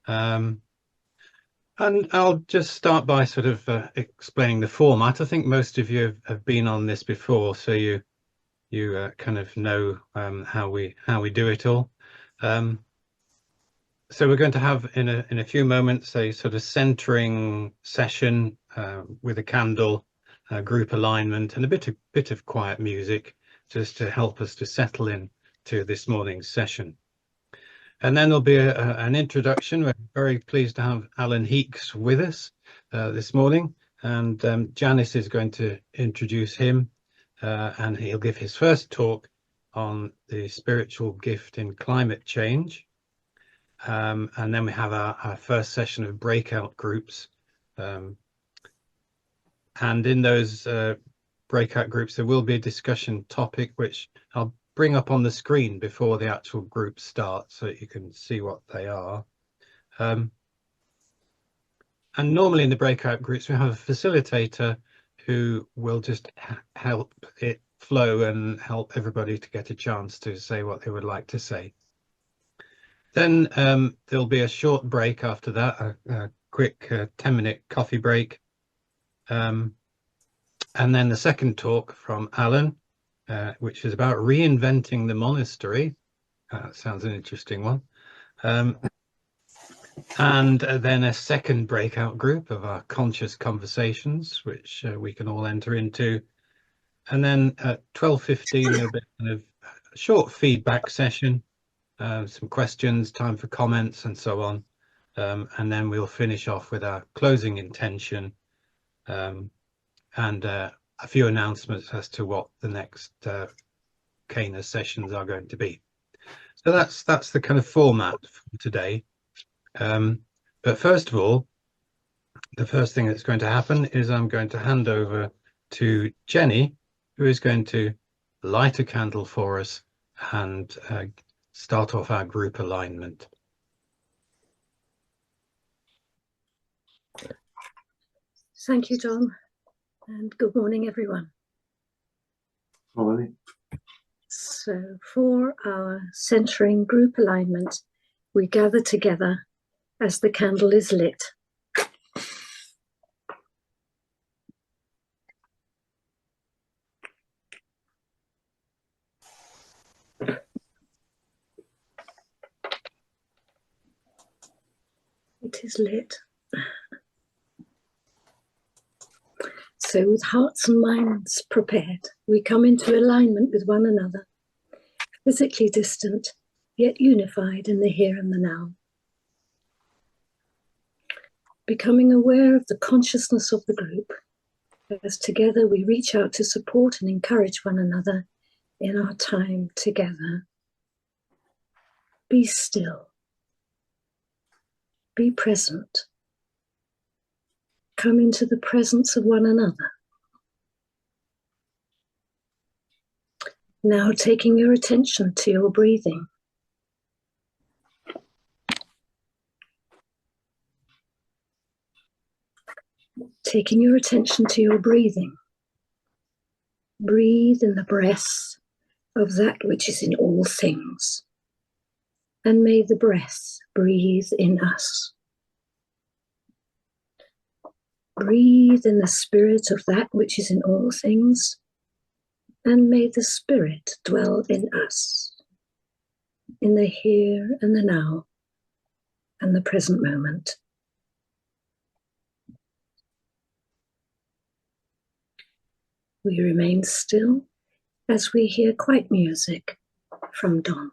Um, and I'll just start by sort of explaining the format. I think most of you have been on this before, so you kind of know how we do it all. Um, so we're going to have in a few moments a sort of centering session with a candle, group alignment, and a bit of quiet music, just to help us to settle in to this morning's session. And then there'll be an introduction. We're very pleased to have Alan Heeks with us this morning, and Janice is going to introduce him, and he'll give his first talk on the spiritual gift in climate change. And then we have our first session of breakout groups. And in those breakout groups, there will be a discussion topic, which I'll bring up on the screen before the actual group starts so that you can see what they are. And normally in the breakout groups, we have a facilitator who will just help it flow and help everybody to get a chance to say what they would like to say. Then there'll be a short break after that, a quick 10-minute coffee break. And then the second talk from Alan, which is about reinventing the monastery. Sounds an interesting one. And then a second breakout group of our conscious conversations, which we can all enter into. And then at 12:15, there'll be kind of a short feedback session, some questions, time for comments, and so on. And then we'll finish off with our closing intention and a few announcements as to what the next Cana sessions are going to be. So that's the kind of format for today. But first of all, the first thing that's going to happen is I'm going to hand over to Jenny, who is going to light a candle for us and start off our group alignment. Thank you, John, and good morning, everyone. Morning. So for our centering group alignment, we gather together as the candle is lit. It is lit. So with hearts and minds prepared, we come into alignment with one another, physically distant, yet unified in the here and the now. Becoming aware of the consciousness of the group, as together we reach out to support and encourage one another in our time together. Be still. Be present. Come into the presence of one another. Now taking your attention to your breathing. Taking your attention to your breathing. Breathe in the breath of that which is in all things. And may the breath breathe in us. Breathe in the spirit of that which is in all things, and may the spirit dwell in us, in the here and the now, and the present moment. We remain still as we hear quiet music from Don.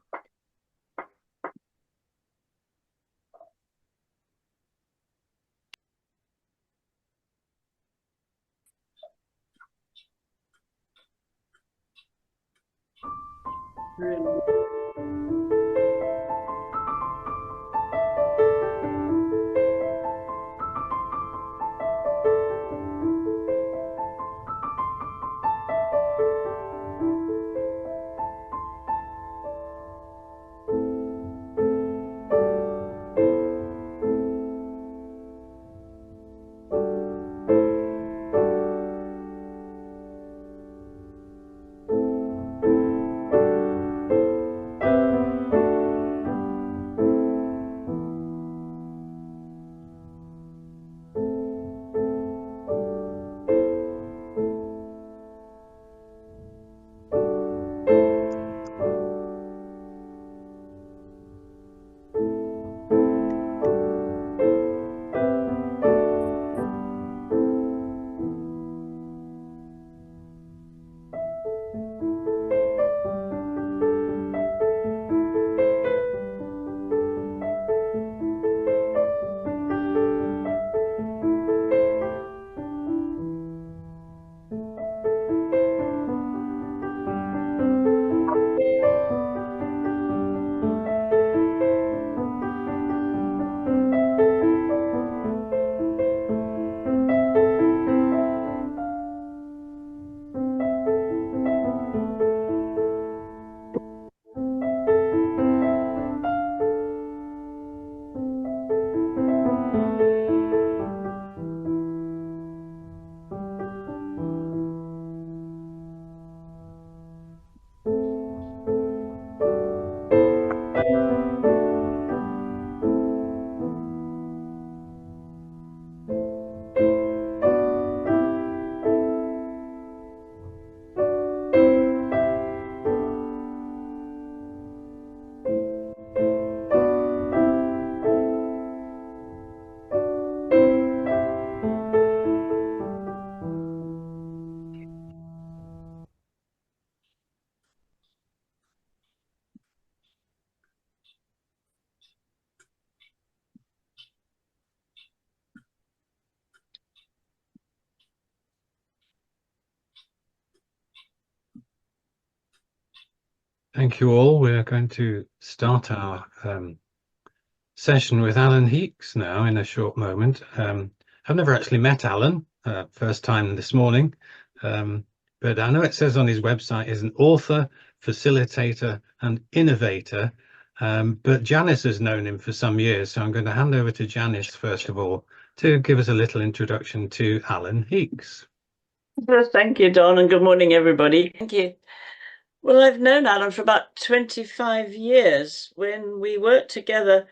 thank you all. We're going to start our session with Alan Heeks now in a short moment. I've never actually met Alan, first time this morning, but I know it says on his website he's an author, facilitator and innovator, but Janice has known him for some years, so I'm going to hand over to Janice first of all to give us a little introduction to Alan Heeks. Well, thank you, Don, and good morning, everybody. Thank you. Well, I've known Alan for about 25 years when we worked together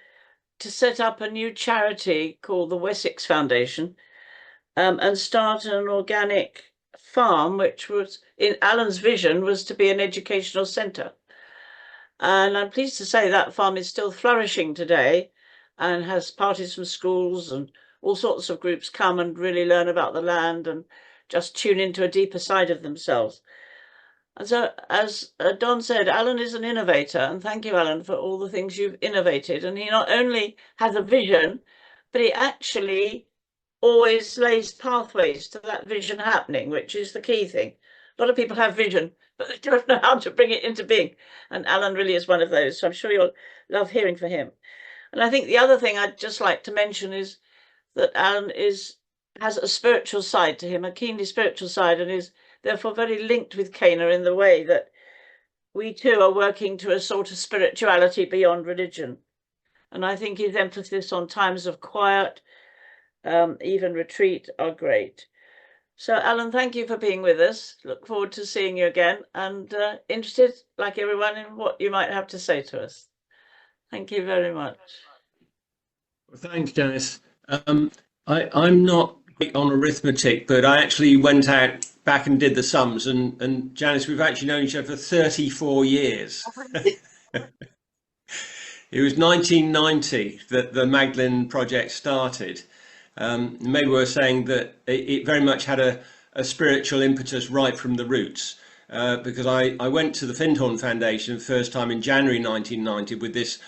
to set up a new charity called the Wessex Foundation and start an organic farm, which was, in Alan's vision, was to be an educational centre. And I'm pleased to say that farm is still flourishing today and has parties from schools and all sorts of groups come and really learn about the land and just tune into a deeper side of themselves. And so, as Don said, Alan is an innovator, and thank you, Alan, for all the things you've innovated. And he not only has a vision, but he actually always lays pathways to that vision happening, which is the key thing. A lot of people have vision, but they don't know how to bring it into being. And Alan really is one of those. So I'm sure you'll love hearing from him. And I think the other thing I'd just like to mention is that Alan has a spiritual side to him, a keenly spiritual side, and is therefore very linked with Cana in the way that we too are working to a sort of spirituality beyond religion. And I think his emphasis on times of quiet, even retreat, are great. So, Alan, thank you for being with us. Look forward to seeing you again, and interested, like everyone, in what you might have to say to us. Thank you very much. Well, thanks, Janice. I'm not big on arithmetic, but I actually went out back and did the sums, and Janice, we've actually known each other for 34 years. It was 1990 that the Magdalene project started. Maybe we're saying that it very much had a spiritual impetus right from the roots, because I went to the Findhorn Foundation first time in January 1990 with this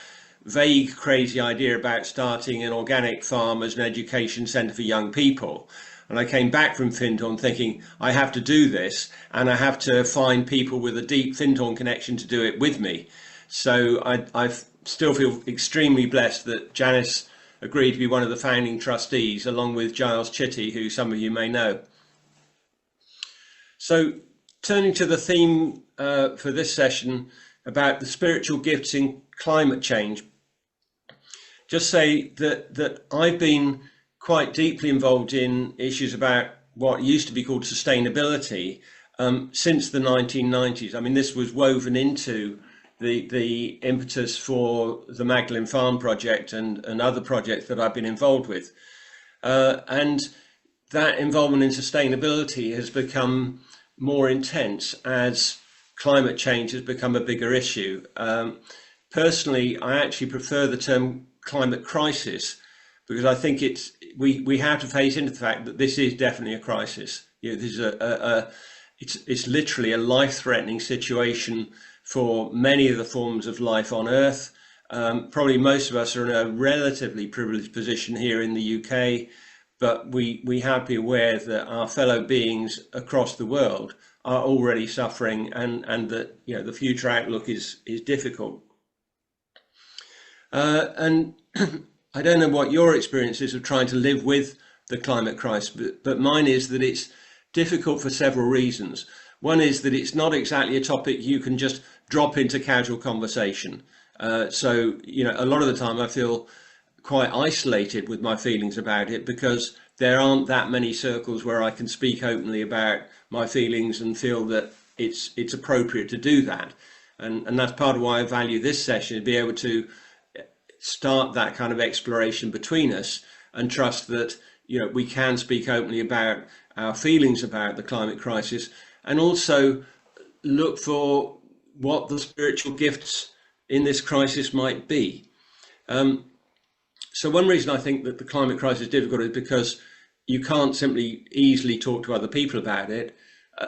vague, crazy idea about starting an organic farm as an education centre for young people. And I came back from Findhorn thinking, I have to do this, and I have to find people with a deep Findhorn connection to do it with me. So I still feel extremely blessed that Janice agreed to be one of the founding trustees, along with Giles Chitty, who some of you may know. So turning to the theme for this session about the spiritual gifts in climate change, just say that I've been quite deeply involved in issues about what used to be called sustainability since the 1990s. I mean, this was woven into the impetus for the Magdalene Farm project and other projects that I've been involved with. And that involvement in sustainability has become more intense as climate change has become a bigger issue. Personally, I actually prefer the term climate crisis, because I think we have to face into the fact that this is definitely a crisis. You know, this is it's literally a life-threatening situation for many of the forms of life on Earth. Probably most of us are in a relatively privileged position here in the UK, but we have to be aware that our fellow beings across the world are already suffering, and that, you know, the future outlook is difficult. And I don't know what your experience is of trying to live with the climate crisis, but mine is that it's difficult for several reasons. One is that it's not exactly a topic you can just drop into casual conversation. So, you know, a lot of the time I feel quite isolated with my feelings about it, because there aren't that many circles where I can speak openly about my feelings and feel that it's appropriate to do that. And that's part of why I value this session, to be able to start that kind of exploration between us and trust that, you know, we can speak openly about our feelings about the climate crisis, and also look for what the spiritual gifts in this crisis might be. So one reason I think that the climate crisis is difficult is because you can't simply easily talk to other people about it.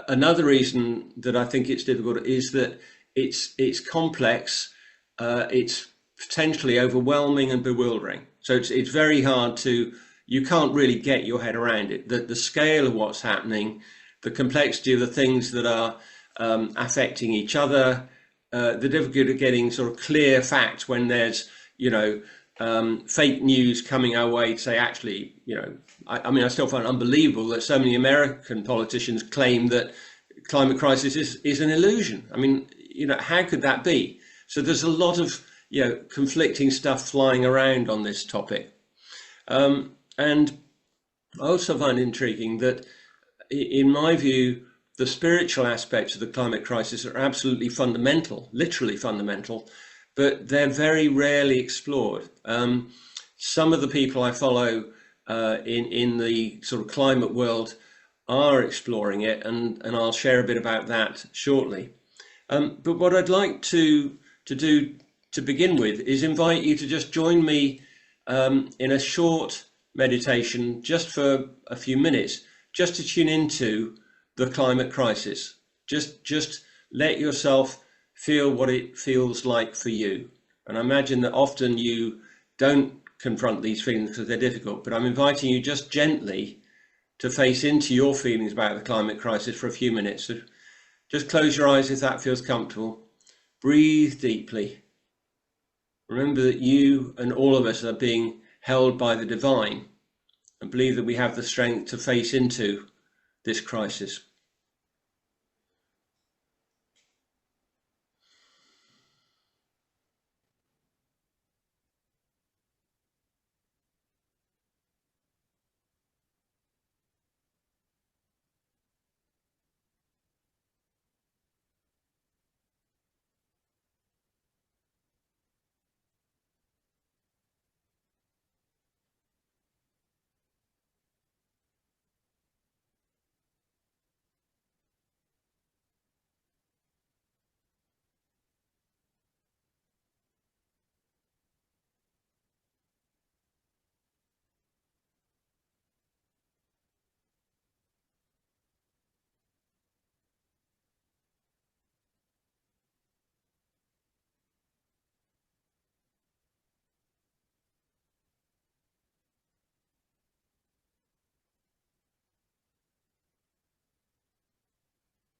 Another reason that I think it's difficult is that it's complex, it's potentially overwhelming and bewildering. So it's very hard to, you can't really get your head around it. The scale of what's happening, the complexity of the things that are affecting each other, the difficulty of getting sort of clear facts when there's, fake news coming our way to say, actually, I mean, I still find it unbelievable that so many American politicians claim that climate crisis is an illusion. I mean, how could that be? So there's a lot of, conflicting stuff flying around on this topic. And I also find it intriguing that, in my view, the spiritual aspects of the climate crisis are absolutely fundamental, literally fundamental, but they're very rarely explored. Some of the people I follow in the sort of climate world are exploring it, and I'll share a bit about that shortly. But what I'd like to do to begin with is invite you to just join me in a short meditation, just for a few minutes, just to tune into the climate crisis. Just let yourself feel what it feels like for you. And I imagine that often you don't confront these feelings because they're difficult, but I'm inviting you just gently to face into your feelings about the climate crisis for a few minutes. So just close your eyes if that feels comfortable. Breathe deeply. Remember that you and all of us are being held by the divine, and believe that we have the strength to face into this crisis.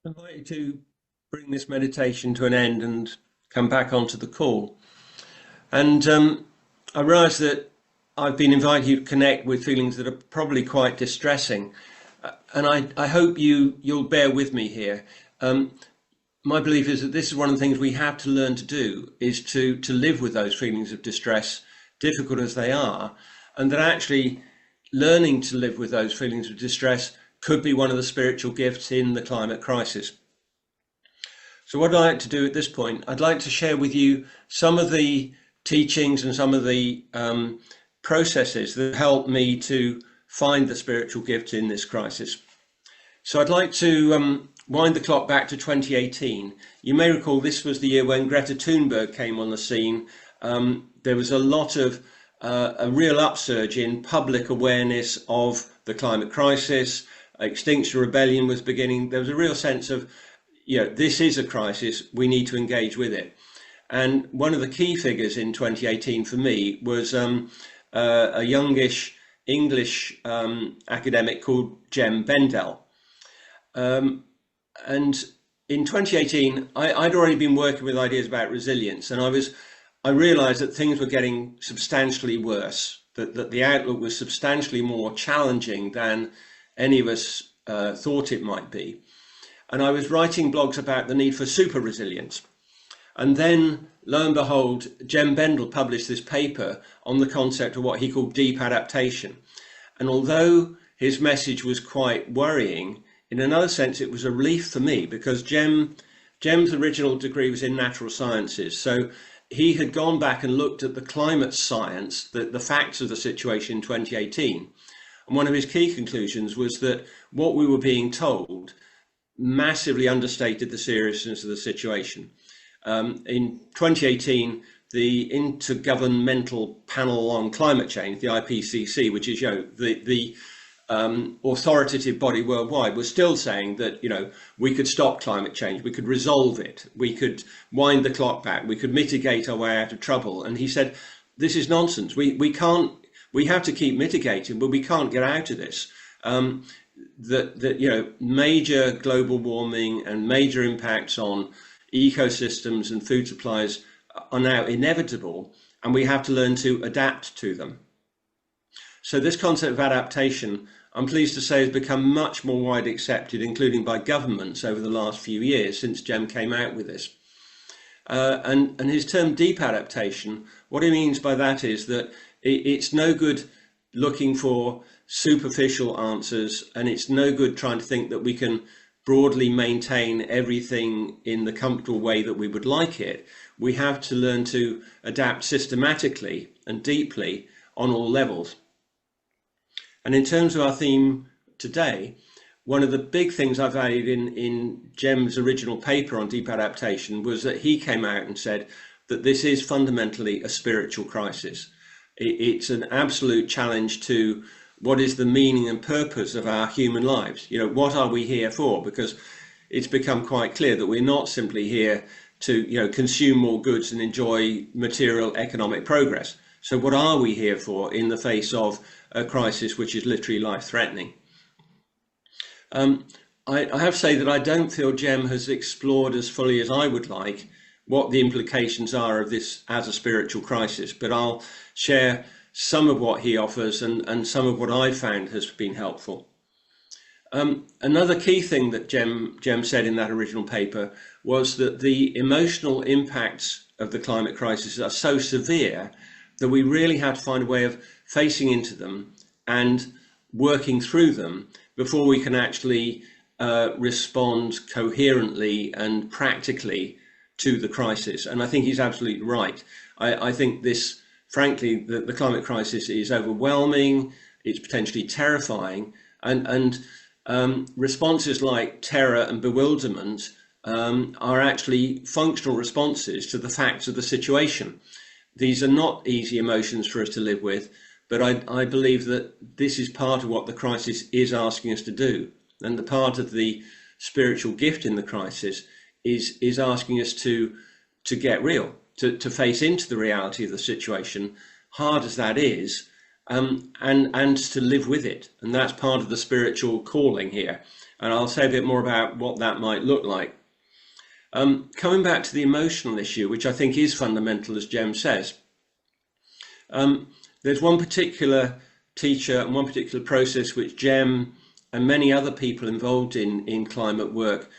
I invite you to bring this meditation to an end and come back onto the call. And I realise that I've been inviting you to connect with feelings that are probably quite distressing. And I hope you'll bear with me here. My belief is that this is one of the things we have to learn to do, is to live with those feelings of distress, difficult as they are, and that actually learning to live with those feelings of distress could be one of the spiritual gifts in the climate crisis. So what I'd like to do at this point, I'd like to share with you some of the teachings and some of the processes that help me to find the spiritual gifts in this crisis. So I'd like to wind the clock back to 2018. You may recall this was the year when Greta Thunberg came on the scene. There was a lot of a real upsurge in public awareness of the climate crisis. Extinction Rebellion was beginning. There was a real sense of, this is a crisis, we need to engage with it. And one of the key figures in 2018 for me was a youngish English academic called Jem Bendell. And in 2018, I'd already been working with ideas about resilience, and I realized that things were getting substantially worse, that the outlook was substantially more challenging than any of us thought it might be. And I was writing blogs about the need for super resilience. And then, lo and behold, Jem Bendell published this paper on the concept of what he called deep adaptation. And although his message was quite worrying, in another sense, it was a relief for me, because Jem's original degree was in natural sciences. So he had gone back and looked at the climate science, the facts of the situation in 2018. And one of his key conclusions was that what we were being told massively understated the seriousness of the situation. In 2018, the Intergovernmental Panel on Climate Change, the IPCC, which is the authoritative body worldwide, was still saying that we could stop climate change, we could resolve it, we could wind the clock back, we could mitigate our way out of trouble. And he said, this is nonsense. We can't. We have to keep mitigating, but we can't get out of this. Major global warming and major impacts on ecosystems and food supplies are now inevitable, and we have to learn to adapt to them. So this concept of adaptation, I'm pleased to say, has become much more widely accepted, including by governments over the last few years since Jem came out with this. And his term deep adaptation, what he means by that is that it's no good looking for superficial answers, and it's no good trying to think that we can broadly maintain everything in the comfortable way that we would like it. We have to learn to adapt systematically and deeply on all levels. And in terms of our theme today, one of the big things I valued in Jem's original paper on deep adaptation was that he came out and said that this is fundamentally a spiritual crisis. It's an absolute challenge to what is the meaning and purpose of our human lives. You know, what are we here for? Because it's become quite clear that we're not simply here to, you know, consume more goods and enjoy material economic progress. So what are we here for in the face of a crisis which is literally life-threatening? I have to say that I don't feel Jem has explored as fully as I would like what the implications are of this as a spiritual crisis, but I'll share some of what he offers and some of what I found has been helpful. Another key thing that Jem said in that original paper was that the emotional impacts of the climate crisis are so severe that we really have to find a way of facing into them and working through them before we can actually respond coherently and practically to the crisis. And I think he's absolutely right. I think this, frankly, the climate crisis is overwhelming, it's potentially terrifying, and responses like terror and bewilderment are actually functional responses to the facts of the situation. These are not easy emotions for us to live with, but I believe that this is part of what the crisis is asking us to do. And the part of the spiritual gift in the crisis is asking us to get real, to face into the reality of the situation, hard as that is, and to live with it. And that's part of the spiritual calling here. And I'll say a bit more about what that might look like. Coming back to the emotional issue, which I think is fundamental, as Jem says, there's one particular teacher and one particular process which Jem and many other people involved in climate work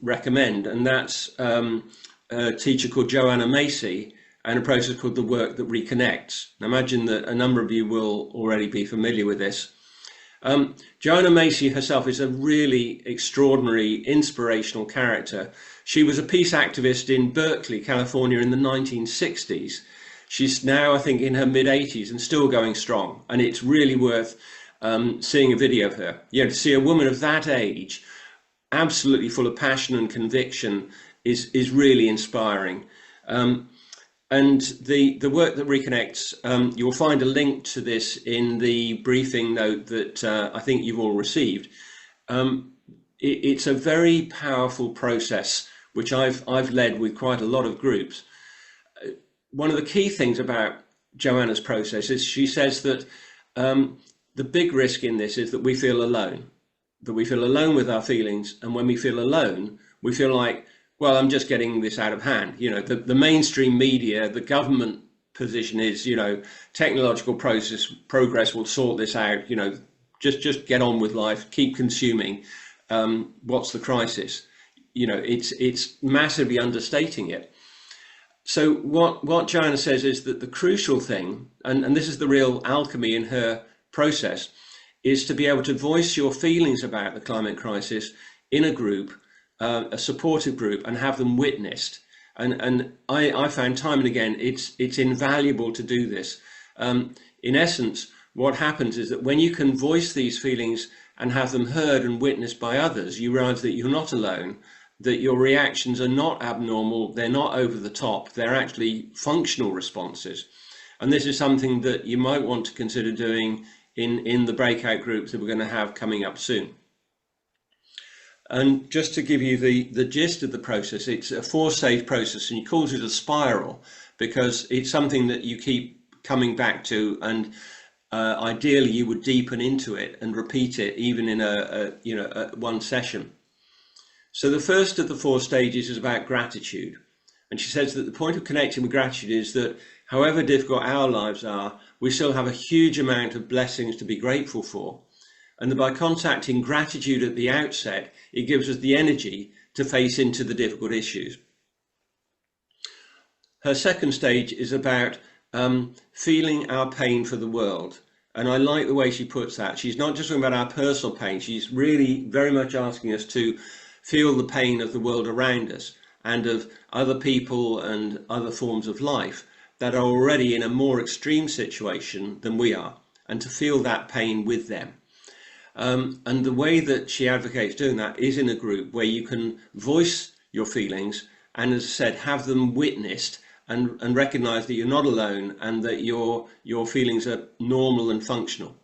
recommend, and that's a teacher called Joanna Macy and a process called the work that reconnects. I imagine that a number of you will already be familiar with this. Joanna Macy herself is a really extraordinary, inspirational character. She was a peace activist in Berkeley, California in the 1960s. She's now, I think, in her mid-80s and still going strong. And it's really worth seeing a video of her. You know, to see a woman of that age, absolutely full of passion and conviction, is really inspiring. And the work that reconnects, you'll find a link to this in the briefing note that I think you've all received. It's a very powerful process, which I've led with quite a lot of groups. One of the key things about Joanna's process is she says that the big risk in this is that we feel alone with our feelings. And when we feel alone, we feel like, well, I'm just getting this out of hand. You know, the mainstream media, the government position is, you know, technological progress will sort this out. You know, just get on with life, keep consuming. What's the crisis? You know, it's massively understating it. So what Joanna says is that the crucial thing, and this is the real alchemy in her process, is to be able to voice your feelings about the climate crisis in a group, a supportive group, and have them witnessed. And I found time and again, it's invaluable to do this. In essence, what happens is that when you can voice these feelings and have them heard and witnessed by others, you realize that you're not alone, that your reactions are not abnormal, they're not over the top, they're actually functional responses. And this is something that you might want to consider doing in the breakout groups that we're going to have coming up soon. And just to give you the gist of the process, it's a 4-stage process, and he calls it a spiral because it's something that you keep coming back to, and ideally you would deepen into it and repeat it even in one session. So the first of the 4 stages is about gratitude. And she says that the point of connecting with gratitude is that however difficult our lives are, we still have a huge amount of blessings to be grateful for. And that by contacting gratitude at the outset, it gives us the energy to face into the difficult issues. Her second stage is about feeling our pain for the world. And I like the way she puts that. She's not just talking about our personal pain. She's really very much asking us to feel the pain of the world around us and of other people and other forms of life that are already in a more extreme situation than we are, and to feel that pain with them. And the way that she advocates doing that is in a group where you can voice your feelings and, as I said, have them witnessed and recognize that you're not alone and that your feelings are normal and functional.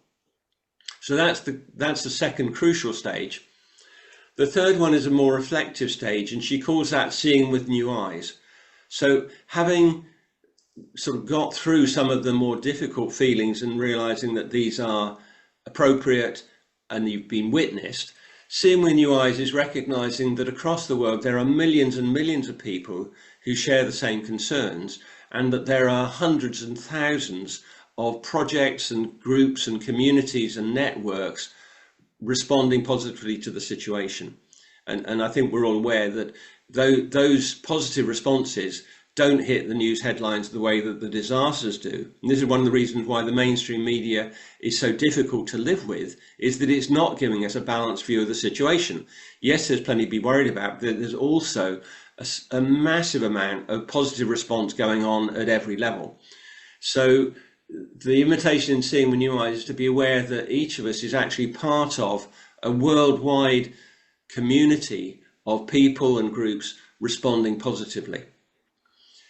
So that's the second crucial stage. The third one is a more reflective stage, and she calls that seeing with new eyes. So having sort of got through some of the more difficult feelings and realizing that these are appropriate and you've been witnessed, seeing with new eyes is recognizing that across the world there are millions and millions of people who share the same concerns, and that there are hundreds and thousands of projects and groups and communities and networks responding positively to the situation. And I think we're all aware that those positive responses don't hit the news headlines the way that the disasters do. And this is one of the reasons why the mainstream media is so difficult to live with, is that it's not giving us a balanced view of the situation. Yes, there's plenty to be worried about, but there's also a massive amount of positive response going on at every level. So the invitation in Seeing with New Eyes is to be aware that each of us is actually part of a worldwide community of people and groups responding positively.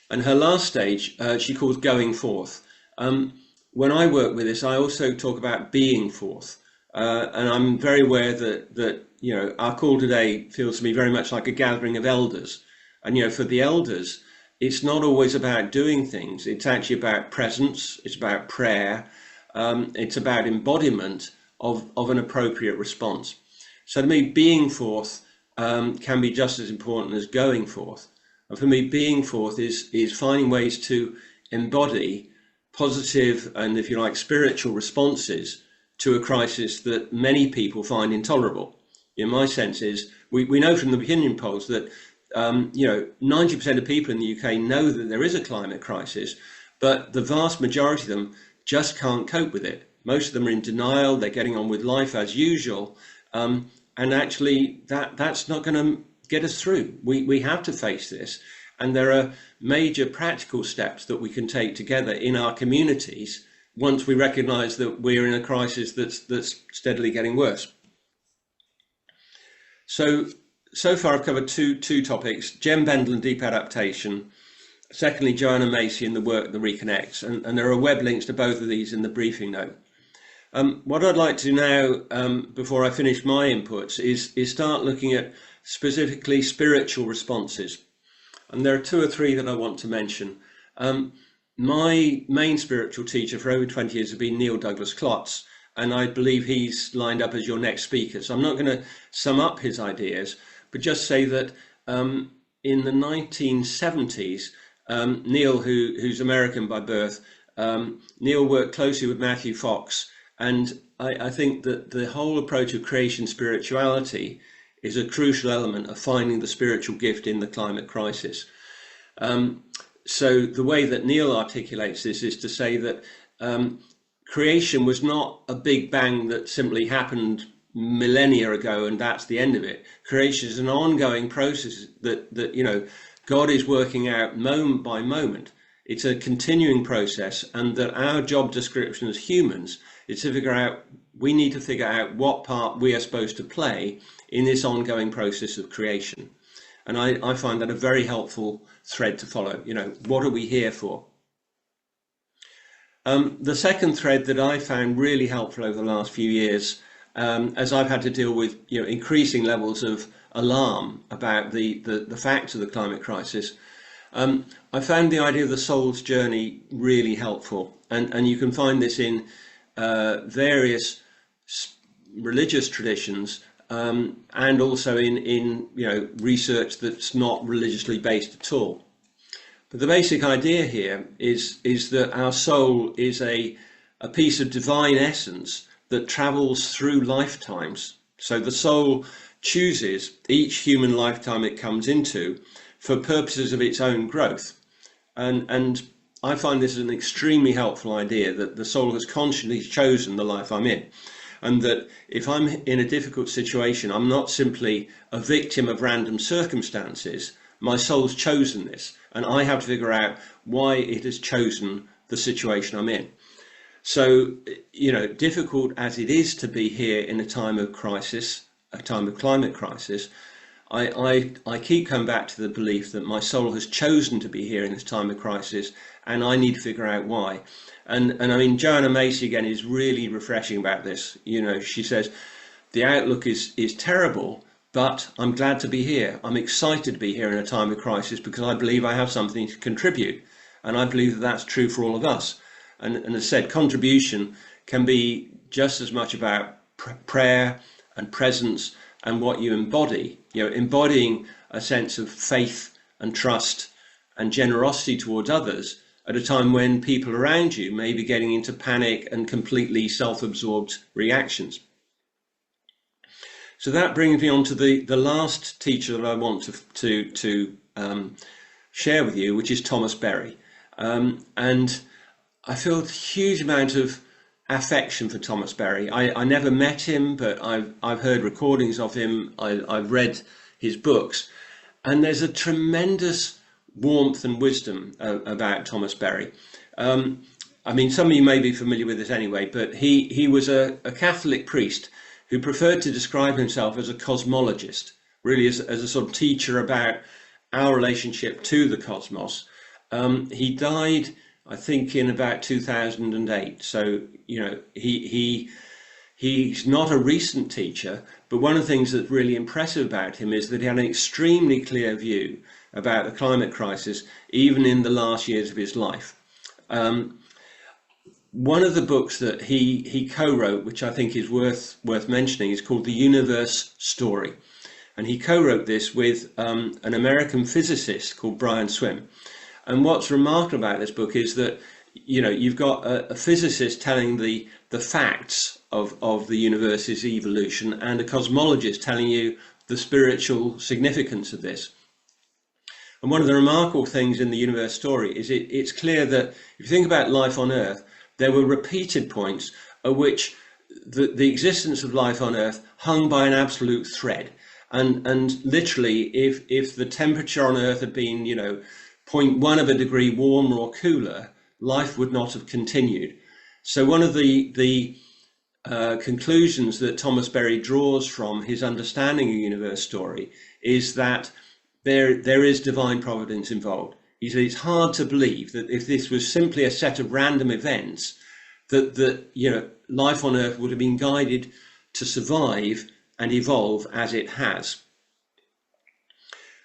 And her last stage, she calls going forth. When I work with this, I also talk about being forth. And I'm very aware that you know, our call today feels to me very much like a gathering of elders. And, you know, for the elders, it's not always about doing things. It's actually about presence. It's about prayer. It's about embodiment of an appropriate response. So to me, being forth can be just as important as going forth. And for me, being forth is finding ways to embody positive and, if you like, spiritual responses to a crisis that many people find intolerable. In my sense is, we know from the opinion polls that you know, 90% of people in the UK know that there is a climate crisis, but the vast majority of them just can't cope with it. Most of them are in denial. They're getting on with life as usual, and actually that's not going to get us through. We have to face this, and there are major practical steps that we can take together in our communities once we recognise that we're in a crisis that's steadily getting worse. So far I've covered two topics: Jem Bendel and deep adaptation. Secondly, Joanna Macy and the work that reconnects, and there are web links to both of these in the briefing note. What I'd like to now, before I finish my inputs, is start looking at specifically spiritual responses. And there are 2 or 3 that I want to mention. My main spiritual teacher for over 20 years has been Neil Douglas Klotz, and I believe he's lined up as your next speaker. So I'm not going to sum up his ideas, but just say that in the 1970s, Neil, who's American by birth, Neil worked closely with Matthew Fox, and I think that the whole approach of creation spirituality is a crucial element of finding the spiritual gift in the climate crisis. So the way that Neil articulates this is to say that creation was not a big bang that simply happened millennia ago and that's the end of it. Creation is an ongoing process that you know, God is working out moment by moment. It's a continuing process, and that our job description as humans is to figure out, we need to figure out what part we are supposed to play in this ongoing process of creation. And I find that a very helpful thread to follow. You know, what are we here for? The second thread that I found really helpful over the last few years, as I've had to deal with, you know, increasing levels of alarm about the facts of the climate crisis, I found the idea of the soul's journey really helpful. And you can find this in various religious traditions, and also in research that's not religiously based at all. But the basic idea here is that our soul is a piece of divine essence that travels through lifetimes. So the soul chooses each human lifetime it comes into for purposes of its own growth. And I find this an extremely helpful idea, that the soul has consciously chosen the life I'm in. And that if I'm in a difficult situation, I'm not simply a victim of random circumstances. My soul's chosen this, and I have to figure out why it has chosen the situation I'm in. So, difficult as it is to be here in a time of crisis, a time of climate crisis, I keep coming back to the belief that my soul has chosen to be here in this time of crisis, and I need to figure out why. And I mean, Joanna Macy again is really refreshing about this. She says, the outlook is terrible, but I'm glad to be here. I'm excited to be here in a time of crisis because I believe I have something to contribute. And I believe that that's true for all of us. And as I said, contribution can be just as much about prayer and presence and what you embody, embodying a sense of faith and trust and generosity towards others at a time when people around you may be getting into panic and completely self-absorbed reactions. So that brings me on to the last teacher that I want to share with you, which is Thomas Berry. And I feel a huge amount of affection for Thomas Berry. I never met him, but I've heard recordings of him. I've read his books, and there's a tremendous warmth and wisdom about Thomas Berry. I mean, some of you may be familiar with this anyway, but he was a Catholic priest who preferred to describe himself as a cosmologist, really as a sort of teacher about our relationship to the cosmos. He died, I think, in about 2008. So, he's not a recent teacher, but one of the things that's really impressive about him is that he had an extremely clear view about the climate crisis, even in the last years of his life. One of the books that he co-wrote, which I think is worth mentioning, is called The Universe Story. And he co-wrote this with an American physicist called Brian Swim. And what's remarkable about this book is that, you've got a physicist telling the facts of the universe's evolution and a cosmologist telling you the spiritual significance of this. And one of the remarkable things in The Universe Story is it's clear that if you think about life on Earth, there were repeated points at which the existence of life on Earth hung by an absolute thread. And literally, if the temperature on Earth had been, 0.1 of a degree warmer or cooler, life would not have continued. So one of the conclusions that Thomas Berry draws from his understanding of Universe Story is that there is divine providence involved. He said it's hard to believe that if this was simply a set of random events, that life on Earth would have been guided to survive and evolve as it has.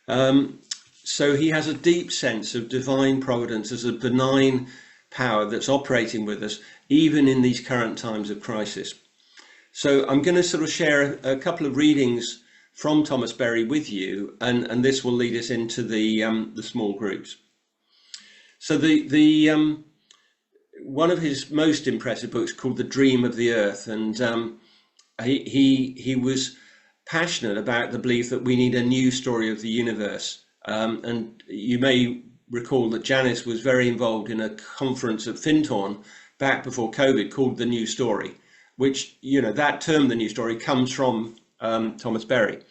So he has a deep sense of divine providence as a benign power that's operating with us, even in these current times of crisis. So I'm going to sort of share a couple of readings from Thomas Berry with you, and this will lead us into the small groups. So the one of his most impressive books called The Dream of the Earth, and he was passionate about the belief that we need a new story of the universe. And you may recall that Janice was very involved in a conference at Findhorn back before COVID called The New Story, which, that term, The New Story, comes from Thomas Berry.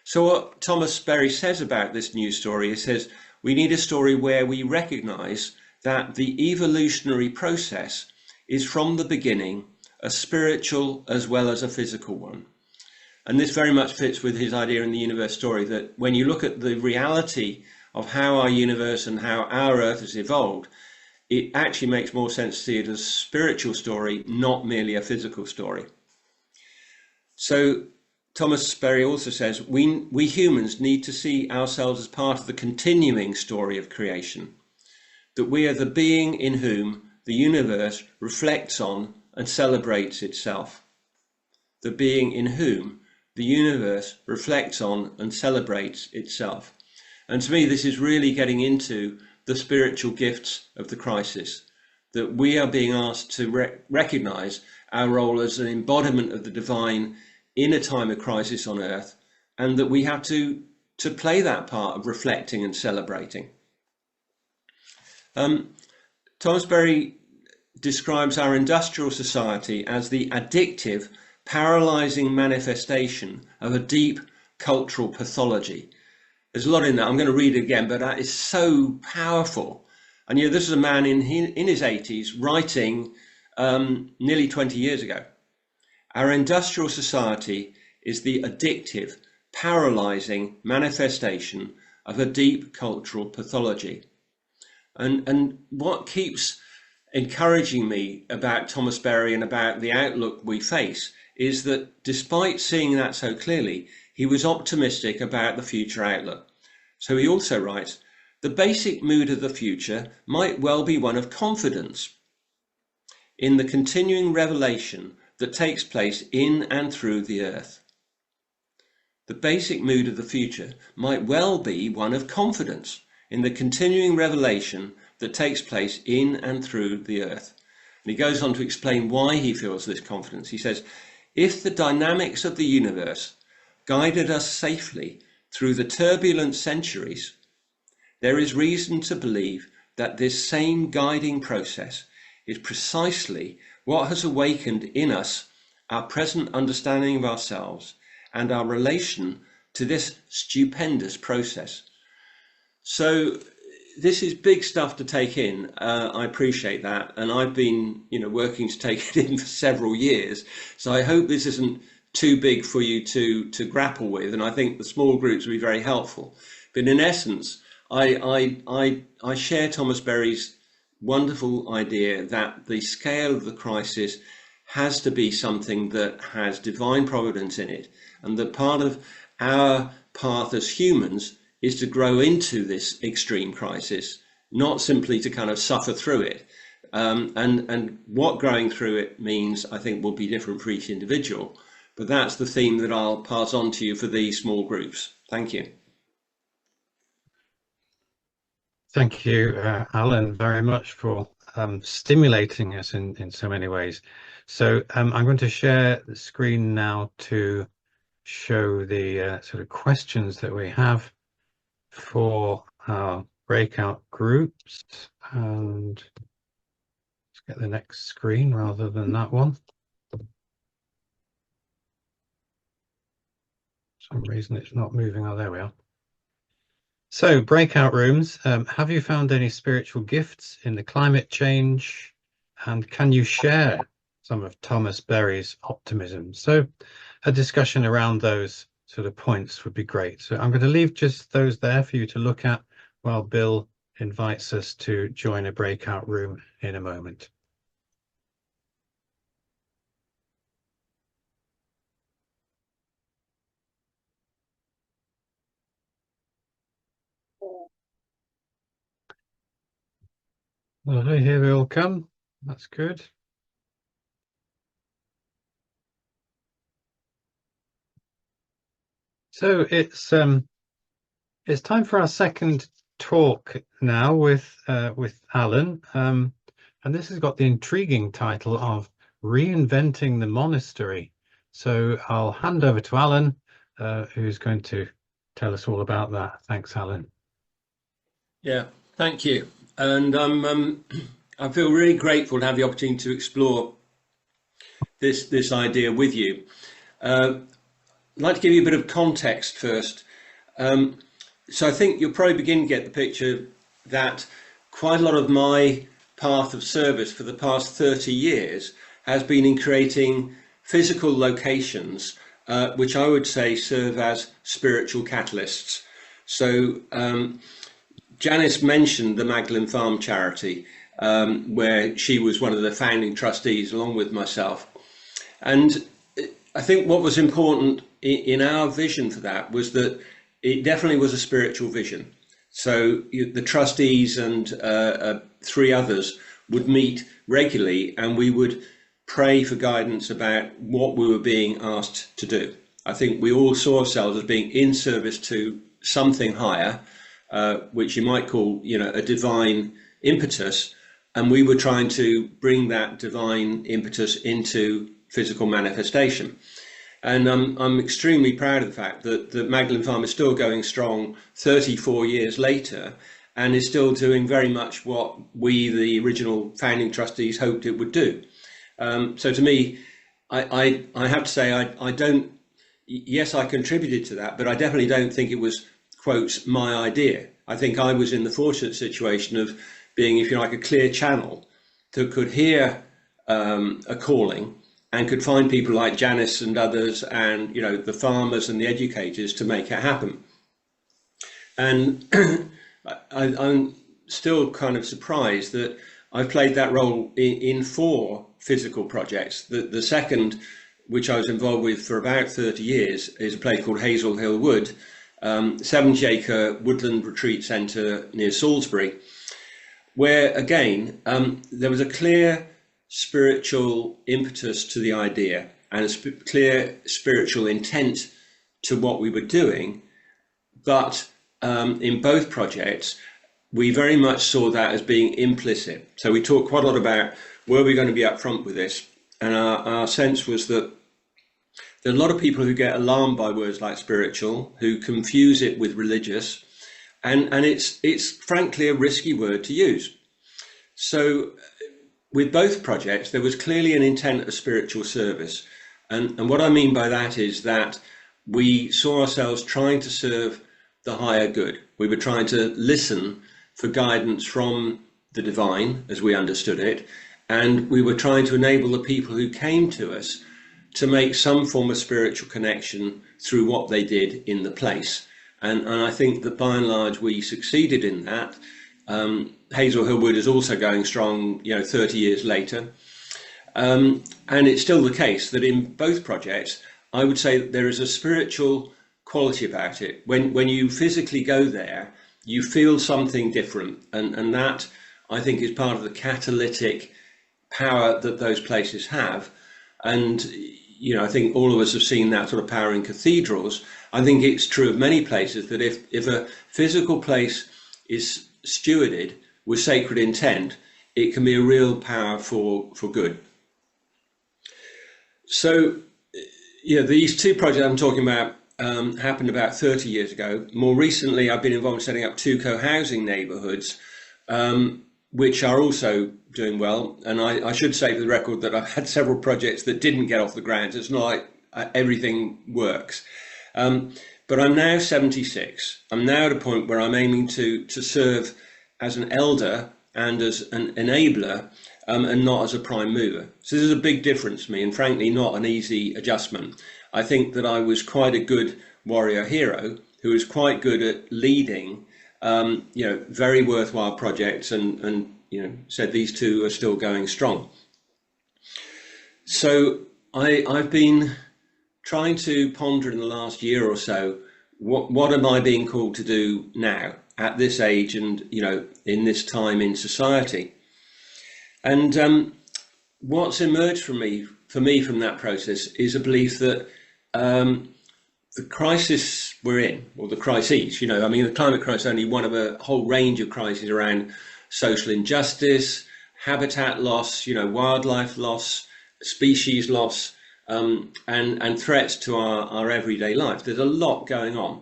So what Thomas Berry says about this new story, he says, we need a story where we recognize that the evolutionary process is from the beginning a spiritual as well as a physical one. And this very much fits with his idea in The Universe Story, that when you look at the reality of how our universe and how our Earth has evolved, it actually makes more sense to see it as a spiritual story, not merely a physical story. So Thomas Berry also says, we humans need to see ourselves as part of the continuing story of creation, that we are the being in whom the universe reflects on and celebrates itself. The being in whom the universe reflects on and celebrates itself. And to me, this is really getting into the spiritual gifts of the crisis, that we are being asked to recognize our role as an embodiment of the divine in a time of crisis on earth, and that we have to play that part of reflecting and celebrating. Thomas Berry describes our industrial society as the addictive, paralyzing manifestation of a deep cultural pathology. There's a lot in that. I'm going to read it again, but that is so powerful. And this is a man in his 80s writing nearly 20 years ago. Our industrial society is the addictive, paralyzing manifestation of a deep cultural pathology. And what keeps encouraging me about Thomas Berry and about the outlook we face is that despite seeing that so clearly, he was optimistic about the future outlook. So he also writes, the basic mood of the future might well be one of confidence in the continuing revelation that takes place in and through the earth. The basic mood of the future might well be one of confidence in the continuing revelation that takes place in and through the earth. And he goes on to explain why he feels this confidence. He says, if the dynamics of the universe guided us safely through the turbulent centuries, there is reason to believe that this same guiding process is precisely what has awakened in us our present understanding of ourselves and our relation to this stupendous process. So this is big stuff to take in. I appreciate that. And I've been, working to take it in for several years. So I hope this isn't too big for you to grapple with. And I think the small groups will be very helpful. But in essence, I share Thomas Berry's wonderful idea that the scale of the crisis has to be something that has divine providence in it, and that part of our path as humans is to grow into this extreme crisis, not simply to kind of suffer through it. And what growing through it means, I think, will be different for each individual. But that's the theme that I'll pass on to you for these small groups. Thank you. Thank you, Alan, very much for stimulating us in so many ways. So I'm going to share the screen now to show the sort of questions that we have for our breakout groups. And let's get the next screen rather than that one. For some reason it's not moving. Oh, there we are. So, breakout rooms, have you found any spiritual gifts in the climate change? And can you share some of Thomas Berry's optimism? So, a discussion around those sort of points would be great. So, I'm going to leave just those there for you to look at while Bill invites us to join a breakout room in a moment. Lovely, here we all come. That's good. So it's time for our second talk now with Alan, and this has got the intriguing title of Reinventing the Monastery. So I'll hand over to Alan, who's going to tell us all about that. Thanks, Alan. Yeah, thank you. And I feel really grateful to have the opportunity to explore this idea with you. I'd like to give you a bit of context first. So I think you'll probably begin to get the picture that quite a lot of my path of service for the past 30 years has been in creating physical locations, which I would say serve as spiritual catalysts. So Janice mentioned the Magdalen Farm charity, where she was one of the founding trustees along with myself. And I think what was important in our vision for that was that it definitely was a spiritual vision. So the trustees and 3 others would meet regularly, and we would pray for guidance about what we were being asked to do. I think we all saw ourselves as being in service to something higher, which you might call, a divine impetus. And we were trying to bring that divine impetus into physical manifestation. And I'm extremely proud of the fact that the Magdalen Farm is still going strong 34 years later and is still doing very much what we, the original founding trustees, hoped it would do. So to me, I have to say, I don't, yes, I contributed to that, but I definitely don't think it was, quotes, my idea. I think I was in the fortunate situation of being, if you like, a clear channel that could hear a calling and could find people like Janice and others and, the farmers and the educators to make it happen. And I'm still kind of surprised that I've played that role in 4 physical projects. The second, which I was involved with for about 30 years, is a place called Hazel Hill Wood, 70-acre woodland retreat centre near Salisbury, where again, there was a clear spiritual impetus to the idea and a clear spiritual intent to what we were doing. But in both projects, we very much saw that as being implicit. So we talked quite a lot about, were we going to be upfront with this? And our sense was that there are a lot of people who get alarmed by words like spiritual, who confuse it with religious, and it's frankly a risky word to use. So with both projects, there was clearly an intent of spiritual service. And what I mean by that is that we saw ourselves trying to serve the higher good. We were trying to listen for guidance from the divine, as we understood it, and we were trying to enable the people who came to us to make some form of spiritual connection through what they did in the place. And I think that by and large we succeeded in that. Hazel Hill Wood is also going strong, 30 years later. And it's still the case that in both projects, I would say that there is a spiritual quality about it. When you physically go there, you feel something different. And that, I think, is part of the catalytic power that those places have. And, I think all of us have seen that sort of power in cathedrals. I think it's true of many places that if a physical place is stewarded with sacred intent, it can be a real power for good. So, these 2 projects I'm talking about happened about 30 years ago. More recently, I've been involved in setting up 2 co-housing neighbourhoods, which are also doing well. And I should say for the record that I've had several projects that didn't get off the ground. It's not like everything works. But I'm now 76. I'm now at a point where I'm aiming to serve as an elder and as an enabler, and not as a prime mover. So this is a big difference for me, and frankly not an easy adjustment. I think that I was quite a good warrior hero who was quite good at leading very worthwhile projects, and said these 2 are still going strong. So I've been trying to ponder in the last year or so, what am I being called to do now at this age and in this time in society? And what's emerged for me from that process is a belief that the crisis we're in, or the crises, the climate crisis is only one of a whole range of crises around social injustice, habitat loss, wildlife loss, species loss, and threats to our everyday life. There's a lot going on.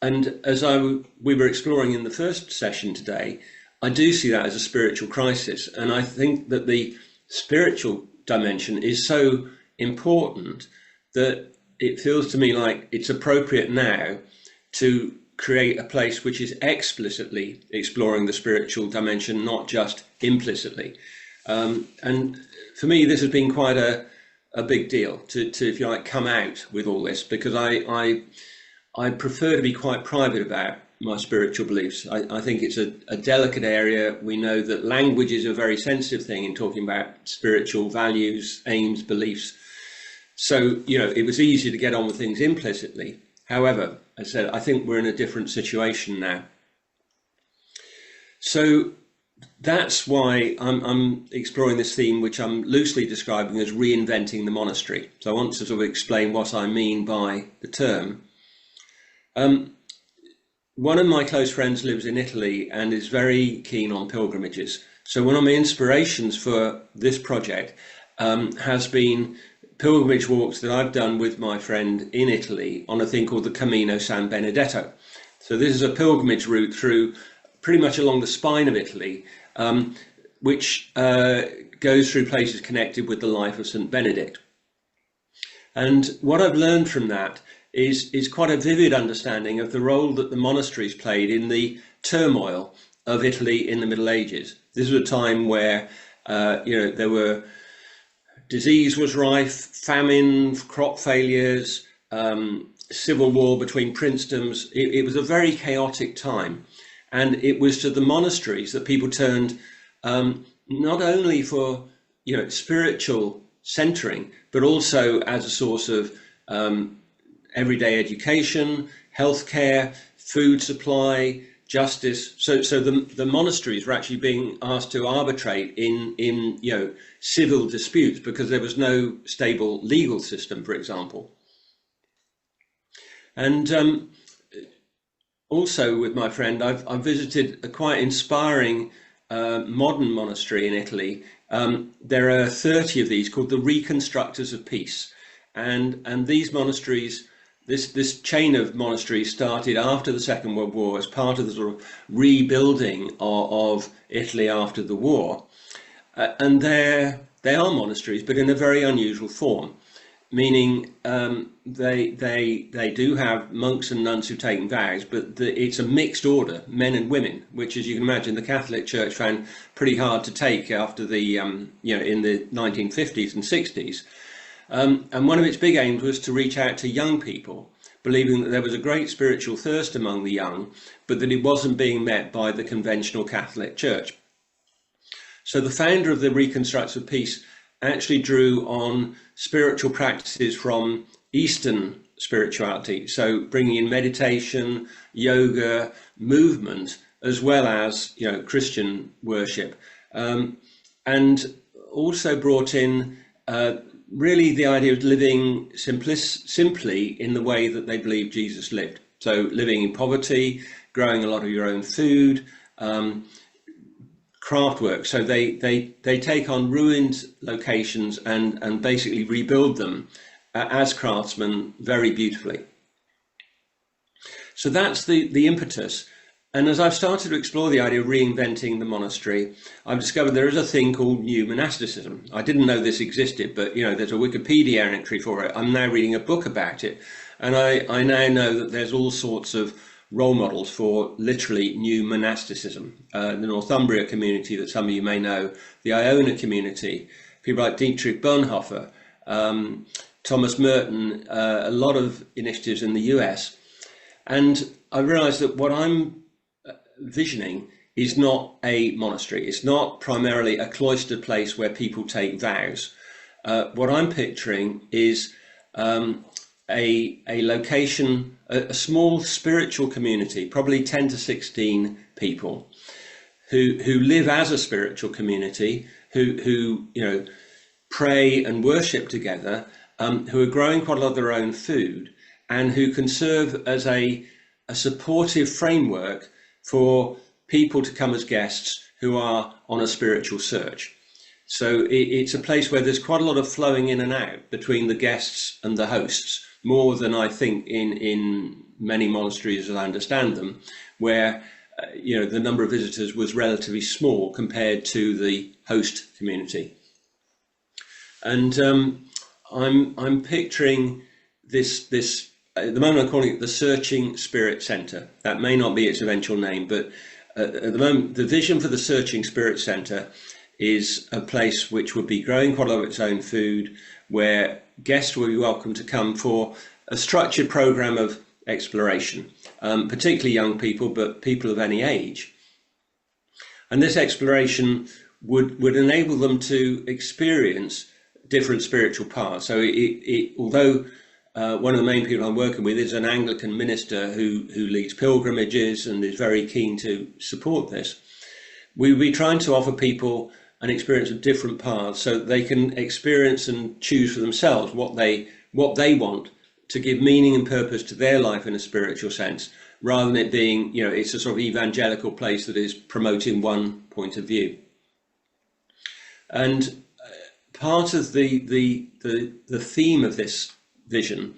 And as we were exploring in the first session today, I do see that as a spiritual crisis. And I think that the spiritual dimension is so important that it feels to me like it's appropriate now to create a place which is explicitly exploring the spiritual dimension, not just implicitly. And for me, this has been quite a big deal to, if you like, come out with all this, because I prefer to be quite private about my spiritual beliefs. I think it's a delicate area. We know that language is a very sensitive thing in talking about spiritual values, aims, beliefs. So, it was easy to get on with things implicitly. However, as I said, I think we're in a different situation now. So that's why I'm exploring this theme, which I'm loosely describing as reinventing the monastery. So I want to sort of explain what I mean by the term. One of my close friends lives in Italy and is very keen on pilgrimages. So one of my inspirations for this project has been pilgrimage walks that I've done with my friend in Italy on a thing called the Camino San Benedetto. So this is a pilgrimage route through pretty much along the spine of Italy, which goes through places connected with the life of St. Benedict. And what I've learned from that is quite a vivid understanding of the role that the monasteries played in the turmoil of Italy in the Middle Ages. This was a time where there were disease was rife, famine, crop failures, civil war between princedoms. It was a very chaotic time, and it was to the monasteries that people turned, not only for spiritual centering, but also as a source of everyday education, healthcare, food supply, justice. So the monasteries were actually being asked to arbitrate in civil disputes because there was no stable legal system, for example. And also with my friend, I've visited a quite inspiring modern monastery in Italy. There are 30 of these called the Reconstructors of Peace, and these monasteries. This chain of monasteries started after the Second World War as part of the sort of rebuilding of Italy after the war. And they are monasteries, but in a very unusual form, meaning they do have monks and nuns who've taken vows, but it's a mixed order, men and women, which, as you can imagine, the Catholic Church found pretty hard to take after the, in the 1950s and 60s. And one of its big aims was to reach out to young people, believing that there was a great spiritual thirst among the young, but that it wasn't being met by the conventional Catholic Church. So the founder of the Reconstructors of Peace actually drew on spiritual practices from Eastern spirituality, so bringing in meditation, yoga, movement, as well as Christian worship, and also brought in really the idea of living simply in the way that they believed Jesus lived. So living in poverty, growing a lot of your own food, craft work. So they take on ruined locations and basically rebuild them as craftsmen very beautifully. So that's the impetus. And as I've started to explore the idea of reinventing the monastery, I've discovered there is a thing called new monasticism. I didn't know this existed, but there's a Wikipedia entry for it. I'm now reading a book about it, and I now know that there's all sorts of role models for literally new monasticism. The Northumbria community that some of you may know, the Iona community, people like Dietrich Bonhoeffer, Thomas Merton, a lot of initiatives in the US. And I realized that what I'm visioning is not a monastery. It's not primarily a cloistered place where people take vows. What I'm picturing is a location, a small spiritual community, probably 10 to 16 people who live as a spiritual community, who pray and worship together, who are growing quite a lot of their own food, and who can serve as a supportive framework for people to come as guests who are on a spiritual search. So it's a place where there's quite a lot of flowing in and out between the guests and the hosts, more than I think in many monasteries as I understand them, where the number of visitors was relatively small compared to the host community. And I'm picturing this at the moment I'm calling it the Searching Spirit Centre. That may not be its eventual name, but at the moment the vision for the Searching Spirit Centre is a place which would be growing quite a lot of its own food, where guests will be welcome to come for a structured programme of exploration, particularly young people, but people of any age. And this exploration would enable them to experience different spiritual paths. So although one of the main people I'm working with is an Anglican minister who leads pilgrimages and is very keen to support this, we will be trying to offer people an experience of different paths so that they can experience and choose for themselves what they want to give meaning and purpose to their life in a spiritual sense, rather than it being, it's a sort of evangelical place that is promoting one point of view. And part of the theme of this vision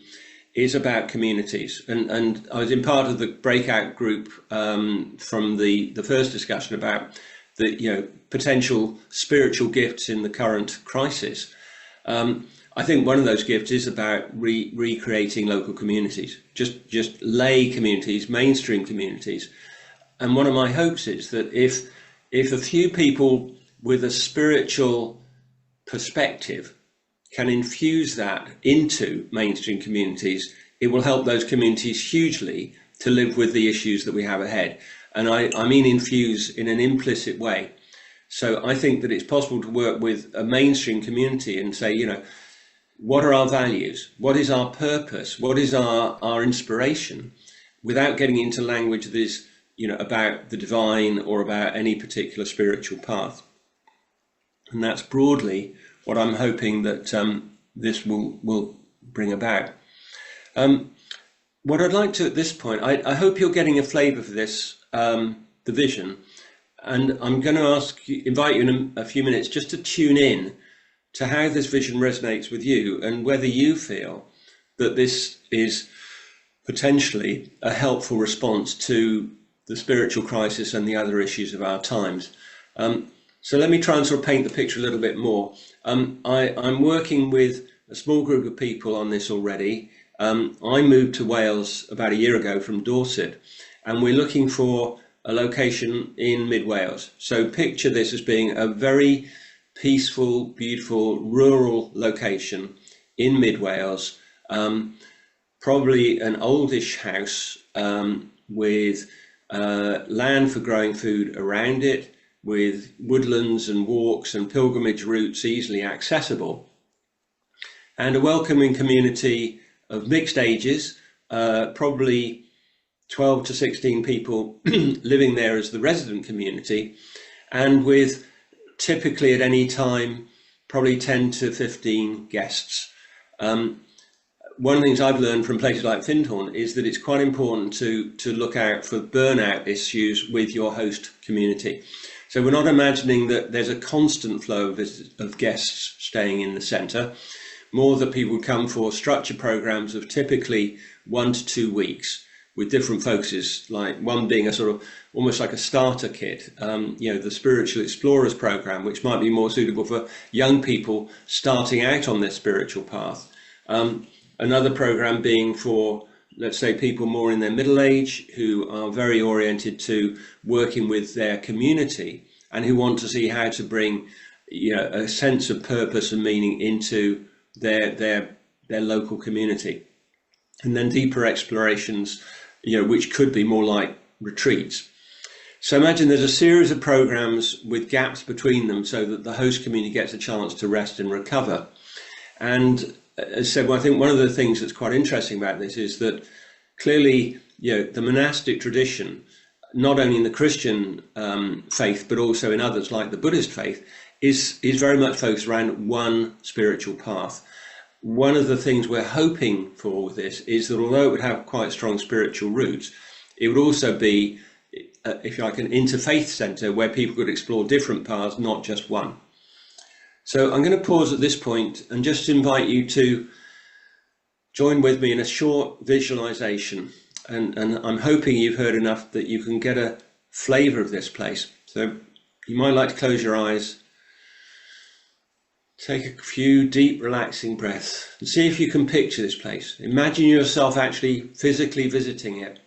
is about communities, and I was in part of the breakout group from the first discussion about the potential spiritual gifts in the current crisis. I think one of those gifts is about recreating local communities, just lay communities, mainstream communities. And one of my hopes is that if a few people with a spiritual perspective can infuse that into mainstream communities, it will help those communities hugely to live with the issues that we have ahead. And I mean infuse in an implicit way. So I think that it's possible to work with a mainstream community and say, what are our values? What is our purpose? What is our inspiration? Without getting into language that is, about the divine or about any particular spiritual path. And that's broadly what I'm hoping that this will bring about. What I'd like to at this point, I hope you're getting a flavour for this, the vision, and I'm going to invite you in a few minutes just to tune in to how this vision resonates with you and whether you feel that this is potentially a helpful response to the spiritual crisis and the other issues of our times. So let me try and sort of paint the picture a little bit more. I'm working with a small group of people on this already. I moved to Wales about a year ago from Dorset, and we're looking for a location in mid Wales. So picture this as being a very peaceful, beautiful, rural location in mid Wales, probably an oldish house with land for growing food around it, with woodlands and walks and pilgrimage routes easily accessible, and a welcoming community of mixed ages, probably 12 to 16 people living there as the resident community, and with typically at any time probably 10 to 15 guests. One of the things I've learned from places like Findhorn is that it's quite important to look out for burnout issues with your host community. So we're not imagining that there's a constant flow of guests staying in the centre, more that people come for structured programs of typically 1 to 2 weeks with different focuses, like one being a sort of almost like a starter kit, the Spiritual Explorers program, which might be more suitable for young people starting out on their spiritual path. Another program being for, let's say, people more in their middle age who are very oriented to working with their community and who want to see how to bring, a sense of purpose and meaning into their local community. And then deeper explorations, which could be more like retreats. So imagine there's a series of programs with gaps between them so that the host community gets a chance to rest and recover. And as I said, I think one of the things that's quite interesting about this is that clearly, the monastic tradition, not only in the Christian faith, but also in others like the Buddhist faith, is very much focused around one spiritual path. One of the things we're hoping for with this is that although it would have quite strong spiritual roots, it would also be, if you like, an interfaith centre where people could explore different paths, not just one. So I'm going to pause at this point and just invite you to join with me in a short visualization. And I'm hoping you've heard enough that you can get a flavour of this place. So you might like to close your eyes. Take a few deep, relaxing breaths and see if you can picture this place. Imagine yourself actually physically visiting it.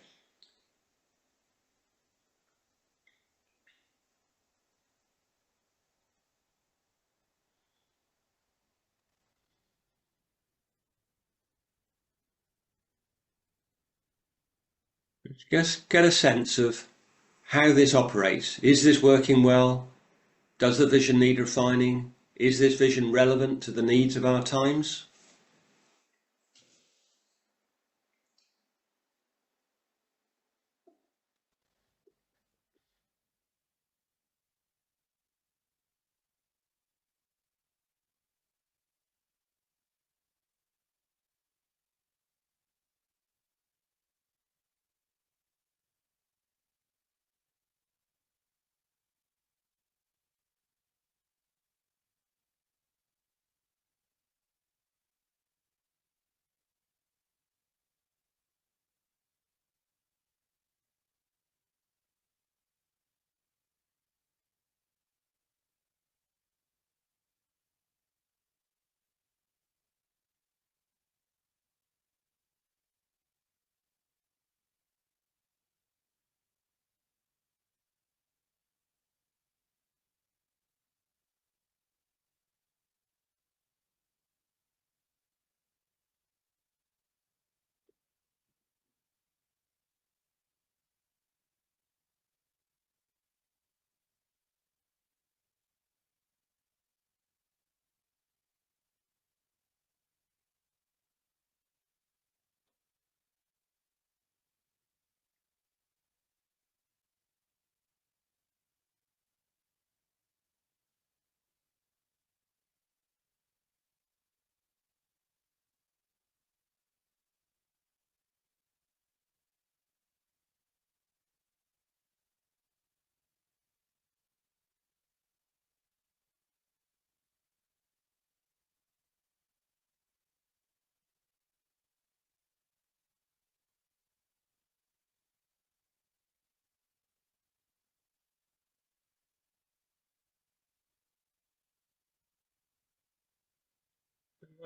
Just get a sense of how this operates. Is this working well? Does the vision need refining? Is this vision relevant to the needs of our times?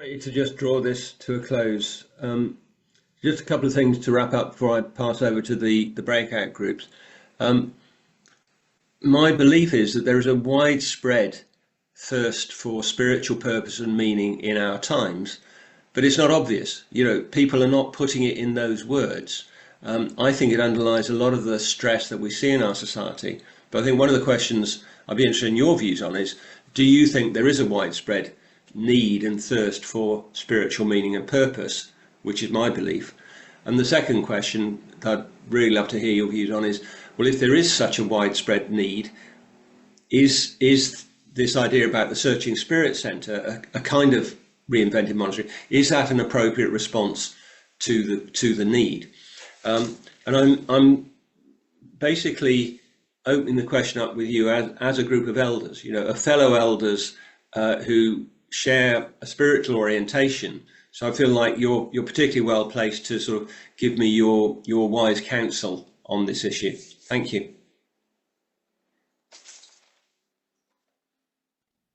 I need to just draw this to a close. Just a couple of things to wrap up before I pass over to the breakout groups. My belief is that there is a widespread thirst for spiritual purpose and meaning in our times, but it's not obvious. You know, people are not putting it in those words. I think it underlies a lot of the stress that we see in our society. But I think one of the questions I'd be interested in your views on is, do you think there is a widespread need and thirst for spiritual meaning and purpose, which is my belief? And the second question that I'd really love to hear your views on is, well, if there is such a widespread need, is this idea about the Searching Spirit Centre a kind of reinvented monastery? Is that an appropriate response to the need? And I'm basically opening the question up with you as a group of elders, you know, a fellow elders who share a spiritual orientation. So I feel like you're particularly well placed to sort of give me your wise counsel on this issue. Thank you.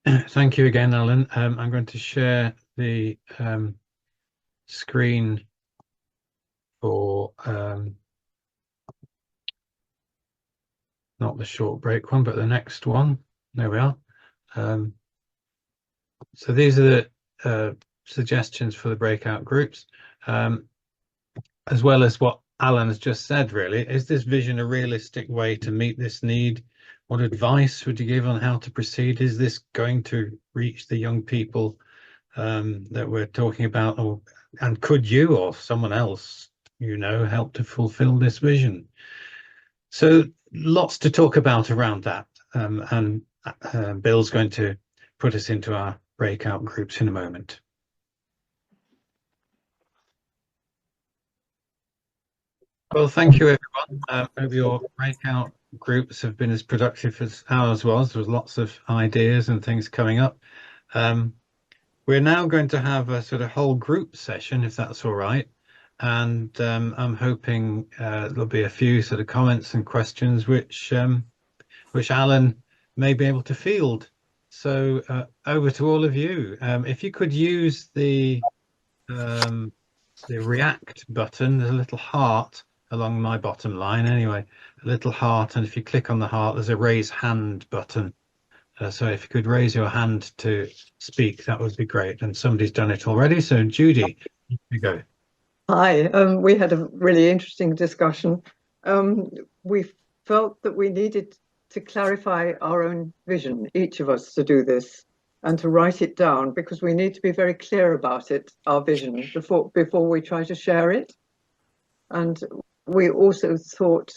Thank you again, Alan. I'm going to share the screen for not the short break one, but the next one. There we are. So these are the suggestions for the breakout groups, as well as what Alan has just said. Really, is this vision a realistic way to meet this need? What advice would you give on how to proceed? Is this going to reach the young people that we're talking about, and could you or someone else, you know, help to fulfill this vision? So lots to talk about around that, and Bill's going to put us into our breakout groups in a moment. Well, thank you, everyone. Hope your breakout groups have been as productive as ours was. There was lots of ideas and things coming up. We're now going to have a sort of whole group session, if that's all right. And I'm hoping there'll be a few sort of comments and questions which Alan may be able to field. So over to all of you. If you could use the react button, there's a little heart along my bottom line anyway, a little heart, and if you click on the heart there's a raise hand button. So if you could raise your hand to speak, that would be great. And somebody's done it already, so Judy, here you go. Hi, we had a really interesting discussion. We felt that we needed to clarify our own vision, each of us, to do this and to write it down, because we need to be very clear about it, our vision, before we try to share it. And we also thought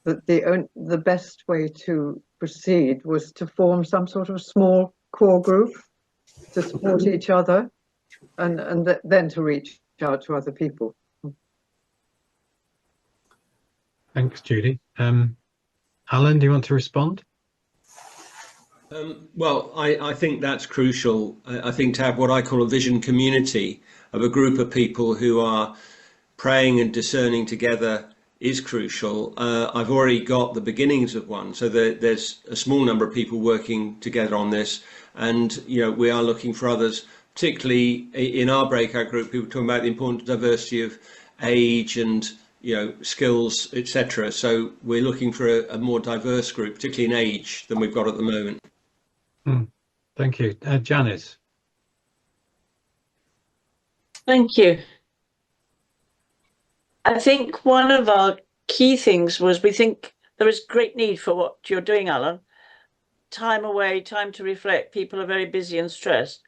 that the best way to proceed was to form some sort of small core group to support each other, and then to reach out to other people. Thanks, Judy. Alan, do you want to respond? Well, I think that's crucial. I think to have what I call a vision community of a group of people who are praying and discerning together is crucial. I've already got the beginnings of one, so there's a small number of people working together on this, and you know, we are looking for others, particularly in our breakout group. People talking about the important diversity of age and, you know, skills, etc. So we're looking for a more diverse group, particularly in age, than we've got at the moment. Thank you. Janice. Thank you. I think one of our key things was we think there is great need for what you're doing, Alan. Time away, time to reflect. People are very busy and stressed.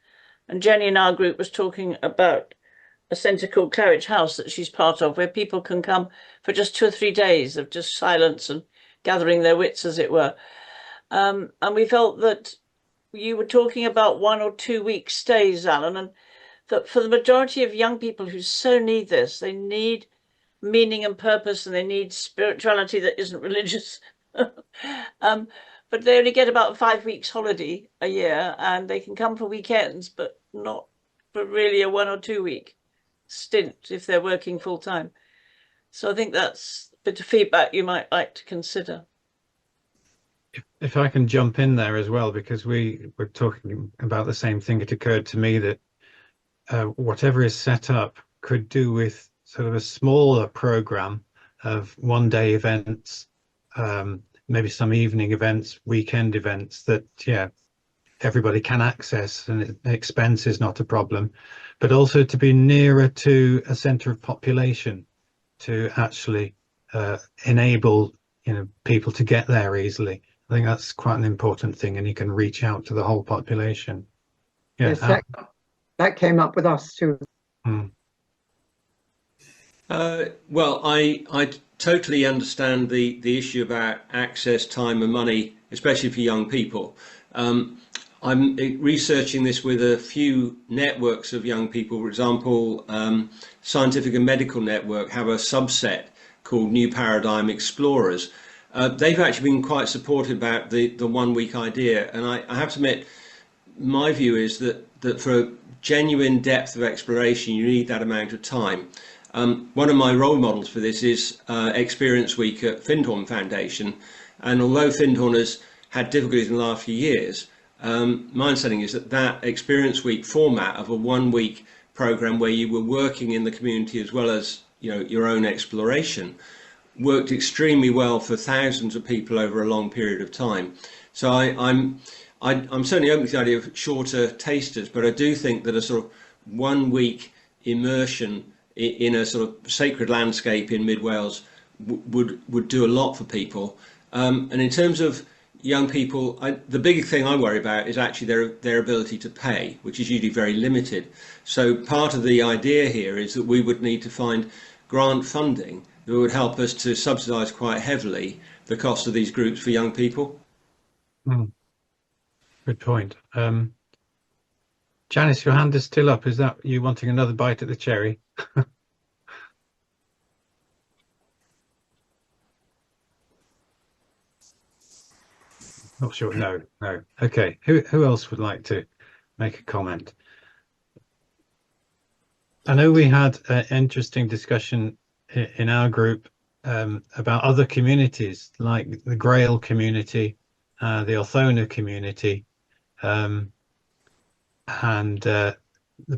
And Jenny in our group was talking about a centre called Claridge House that she's part of, where people can come for just 2 or 3 days of just silence and gathering their wits, as it were. And we felt that you were talking about 1 or 2 week stays, Alan, and that for the majority of young people who so need this, they need meaning and purpose, and they need spirituality that isn't religious. But they only get about 5 weeks holiday a year, and they can come for weekends, but not for really a 1 or 2 week stint if they're working full time. So I think that's a bit of feedback you might like to consider. If I can jump in there as well, because we were talking about the same thing, it occurred to me that whatever is set up could do with sort of a smaller program of one-day events, maybe some evening events, weekend events that, yeah, everybody can access and expense is not a problem, but also to be nearer to a centre of population to actually enable, you know, people to get there easily. I think that's quite an important thing, and you can reach out to the whole population. Yeah, Yes, that came up with us too. Well, I totally understand the issue about access, time, and money, especially for young people. I'm researching this with a few networks of young people. For example, Scientific and Medical Network have a subset called New Paradigm Explorers. They've actually been quite supportive about the 1 week idea, and I have to admit, my view is that for a genuine depth of exploration, you need that amount of time. One of my role models for this is Experience Week at Findhorn Foundation, and although Findhorn has had difficulties in the last few years, my understanding is that Experience Week format of a 1 week program where you were working in the community as well as, you know, your own exploration worked extremely well for thousands of people over a long period of time. So I'm certainly open to the idea of shorter tasters, but I do think that a sort of 1 week immersion in a sort of sacred landscape in mid Wales would do a lot for people. And in terms of young people, the big thing I worry about is actually their ability to pay, which is usually very limited. So part of the idea here is that we would need to find grant funding that would help us to subsidise quite heavily the cost of these groups for young people. Good point. Janice, your hand is still up. Is that you wanting another bite at the cherry? Not sure. No. Okay. Who else would like to make a comment? I know we had an interesting discussion in our group about other communities, like the Grail community, the Orthona community, and the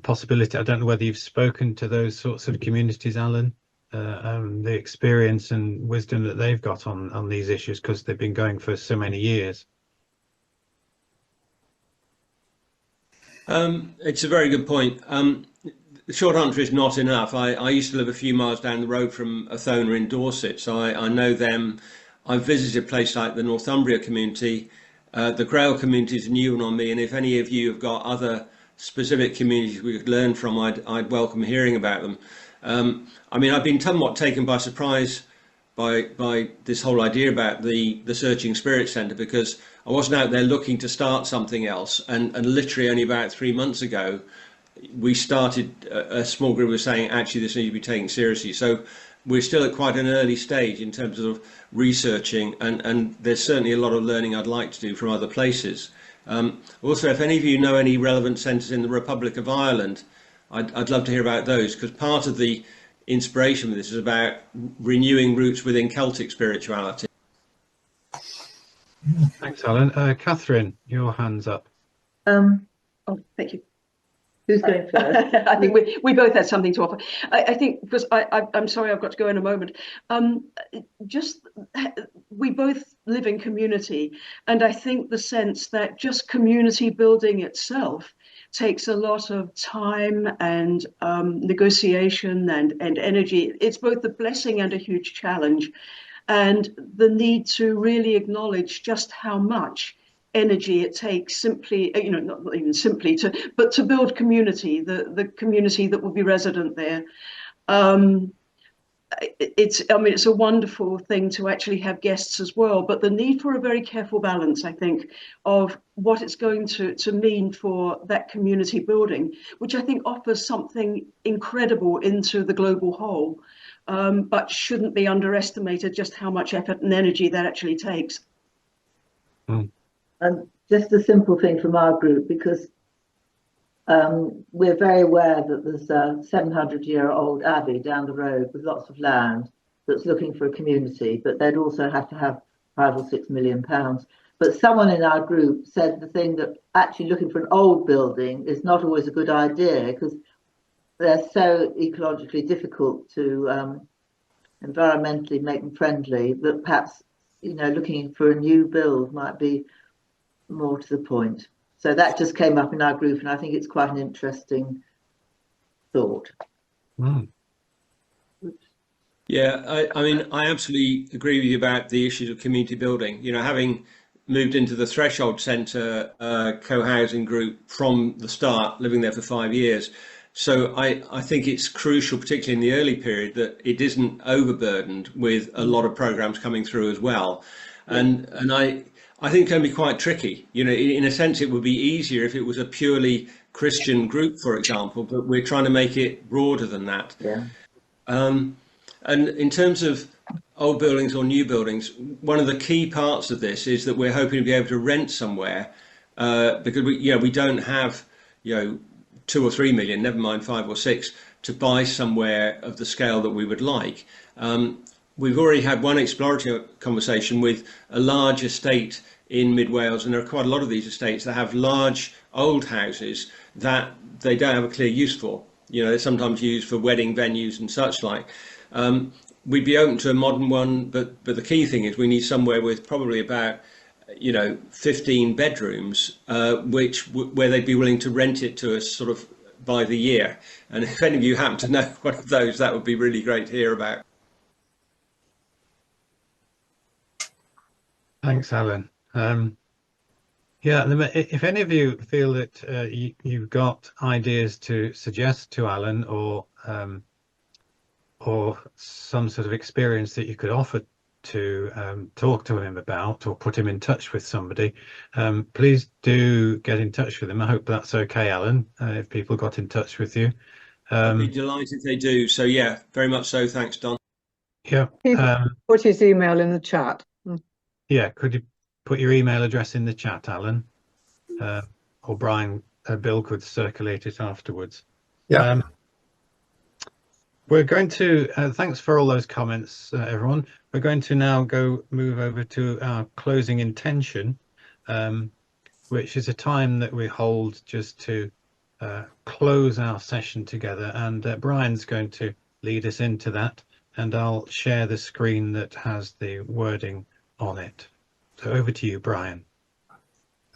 possibility. I don't know whether you've spoken to those sorts of communities, Alan, the experience and wisdom that they've got on these issues, because they've been going for so many years. It's a very good point. The short answer is not enough. I used to live a few miles down the road from Orthona in Dorset, so I know them. I've visited a place like the Northumbria community. The Grail community is a new one on me, and if any of you have got other specific communities we could learn from, I'd welcome hearing about them. I mean, I've been somewhat taken by surprise by this whole idea about the Searching Spirit Centre, because I wasn't out there looking to start something else, and literally only about 3 months ago we started a small group of saying actually this needs to be taken seriously. So we're still at quite an early stage in terms of researching, and there's certainly a lot of learning I'd like to do from other places. Also, if any of you know any relevant centres in the Republic of Ireland, I'd love to hear about those, because part of the inspiration with this is about renewing roots within Celtic spirituality. Thanks, Alan. Catherine, your hand's up. Oh, thank you. Who's going first? I think we both had something to offer. I think, because I'm sorry, I've got to go in a moment. We both live in community, and I think the sense that just community building itself takes a lot of time and negotiation and energy. It's both a blessing and a huge challenge, and the need to really acknowledge just how much energy it takes simply, not even simply but to build community, the community that will be resident there. It's a wonderful thing to actually have guests as well, but the need for a very careful balance, I think, of what it's going to mean for that community building, which I think offers something incredible into the global whole, but shouldn't be underestimated just how much effort and energy that actually takes. Just a simple thing from our group, because we're very aware that there's a 700-year-old abbey down the road with lots of land that's looking for a community, but they'd also have to have £5 or £6 million. But someone in our group said the thing that actually looking for an old building is not always a good idea, because they're so ecologically difficult to environmentally make them friendly that perhaps, looking for a new build might be more to the point. So that just came up in our group, and I think it's quite an interesting thought. Mm. Yeah, I mean, I absolutely agree with you about the issues of community building. Having moved into the Threshold Centre co-housing group from the start, living there for 5 years. So I think it's crucial, particularly in the early period, that it isn't overburdened with a lot of programs coming through as well. And I think it can be quite tricky. In a sense, it would be easier if it was a purely Christian group, for example, but we're trying to make it broader than that. Yeah. And in terms of old buildings or new buildings, one of the key parts of this is that we're hoping to be able to rent somewhere because we don't have 2 or 3 million, never mind 5 or 6, to buy somewhere of the scale that we would like. We've already had one exploratory conversation with a large estate in Mid Wales, and there are quite a lot of these estates that have large old houses that they don't have a clear use for. They're sometimes used for wedding venues and such like. We'd be open to a modern one, but the key thing is we need somewhere with probably about 15 bedrooms, where they'd be willing to rent it to us sort of by the year. And if any of you happen to know one of those, that would be really great to hear about. Thanks, Alan. Yeah, if any of you feel that you've got ideas to suggest to Alan or some sort of experience that you could offer to talk to him about or put him in touch with somebody, please do get in touch with him. I hope that's okay, Alan, if people got in touch with you. I'd be delighted if they do. So yeah, very much so. Thanks, Don. Yeah. Put his email in the chat. Yeah, could you put your email address in the chat, Alan? Or Brian, Bill could circulate it afterwards. Yeah. We're going to, thanks for all those comments, everyone. We're going to now move over to our closing intention, which is a time that we hold just to close our session together. And Brian's going to lead us into that, and I'll share the screen that has the wording on it. So over to you, Brian.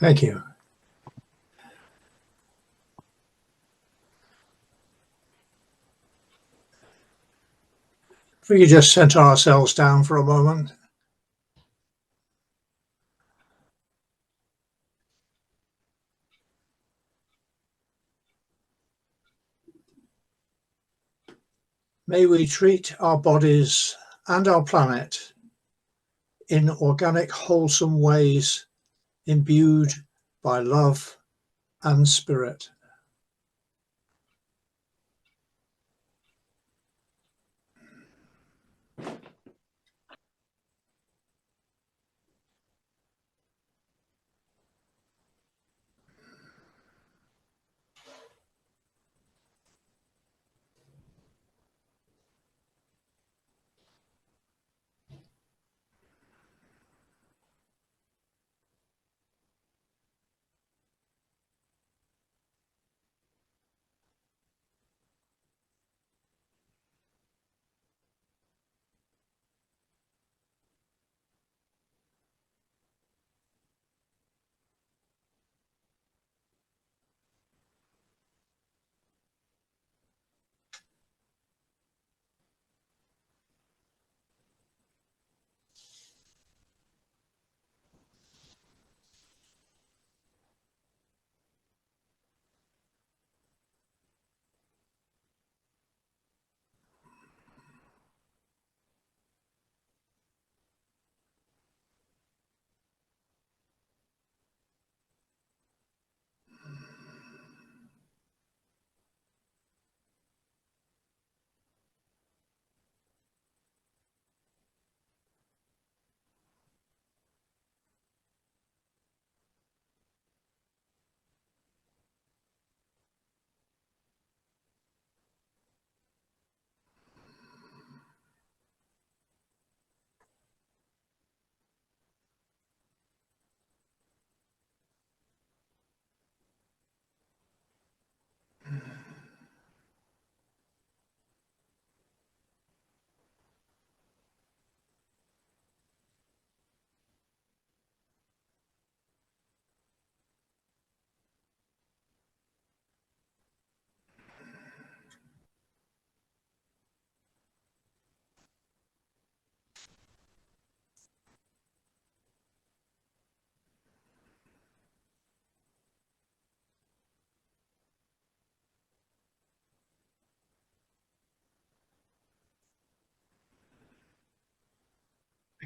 Thank you. If we could just center ourselves down for a moment. May we treat our bodies and our planet in organic, wholesome ways, imbued by love and spirit.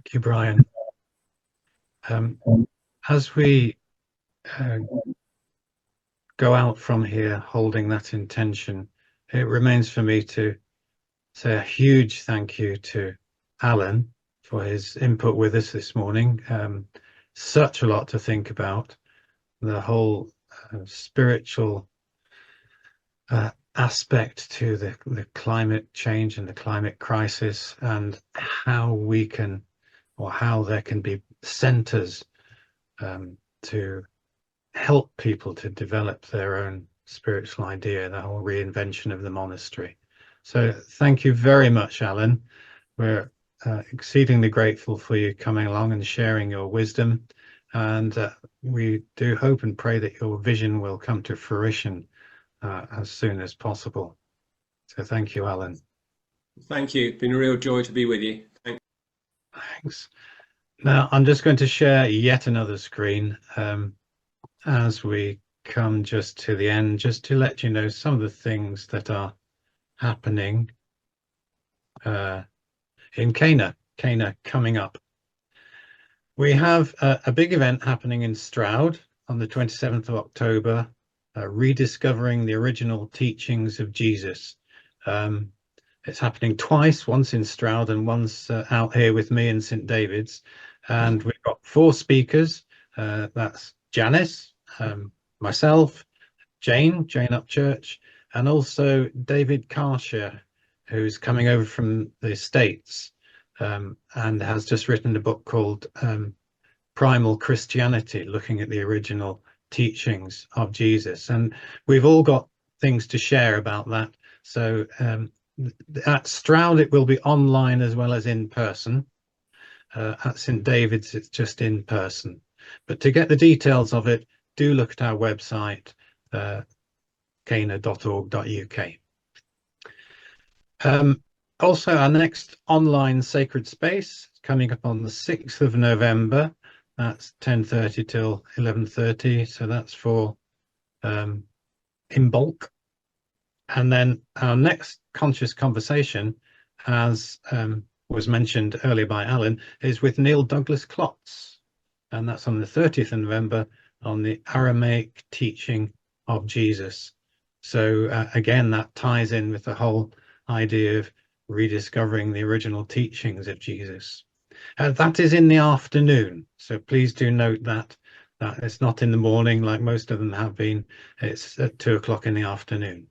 Thank you, Brian. As we go out from here holding that intention, it remains for me to say a huge thank you to Alan for his input with us this morning. Such a lot to think about. The whole spiritual aspect to the climate change and the climate crisis, and how we can, or how there can be centers to help people to develop their own spiritual idea, the whole reinvention of the monastery. So thank you very much, Alan. We're exceedingly grateful for you coming along and sharing your wisdom, and we do hope and pray that your vision will come to fruition as soon as possible. So thank you, Alan. Thank you. It's been a real joy to be with you. Thanks. Now I'm just going to share yet another screen as we come just to the end, just to let you know some of the things that are happening in Cana coming up. We have a big event happening in Stroud on the 27th of October, rediscovering the original teachings of Jesus. It's happening twice, once in Stroud and once out here with me in St. David's. And we've got 4 speakers. That's Janice, myself, Jane Upchurch, and also David Carshire, who's coming over from the States and has just written a book called Primal Christianity, looking at the original teachings of Jesus. And we've all got things to share about that. So at Stroud, it will be online as well as in person. At St. David's, it's just in person. But to get the details of it, do look at our website, cana.org.uk. Also, our next online sacred space is coming up on the 6th of November. That's 10:30 till 11:30. So that's for in bulk. And then our next conscious conversation, as was mentioned earlier by Alan, is with Neil Douglas Klotz. And that's on the 30th of November on the Aramaic teaching of Jesus. So again, that ties in with the whole idea of rediscovering the original teachings of Jesus. That is in the afternoon. So please do note that it's not in the morning like most of them have been. It's at 2 o'clock in the afternoon.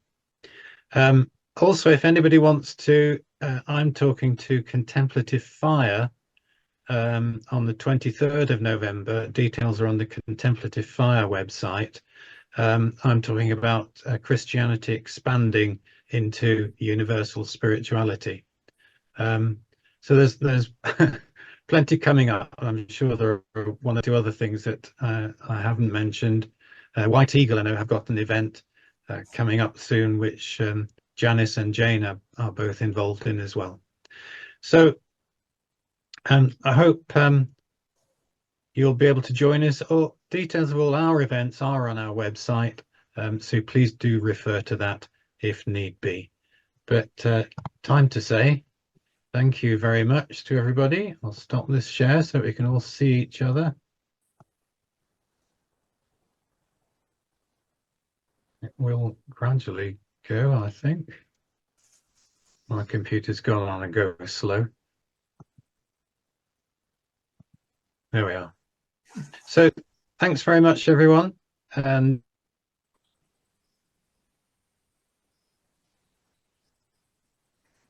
Also, if anybody wants to, I'm talking to Contemplative Fire on the 23rd of November. Details are on the Contemplative Fire website. I'm talking about Christianity expanding into universal spirituality. So there's plenty coming up. I'm sure there are 1 or 2 other things that I haven't mentioned. White Eagle, I know, have got an event coming up soon, which Janice and Jane are both involved in as well. So I hope you'll be able to join us. Or details of all our events are on our website, so please do refer to that if need be. But time to say thank you very much to everybody. I'll stop this share so we can all see each other. It will gradually go, I think. My computer's gone on and go slow. There we are. So thanks very much, everyone. And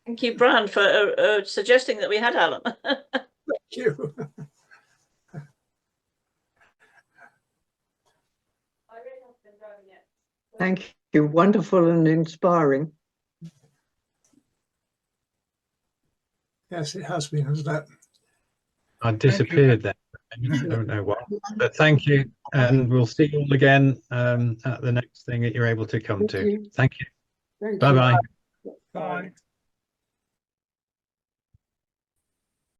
thank you, Brian, for suggesting that we had Alan. Thank you. Thank you. Wonderful and inspiring. Yes, it has been, hasn't it? I disappeared there. I don't know why. But thank you. And we'll see you all again at the next thing that you're able to come to. Thank you. Bye-bye. Bye.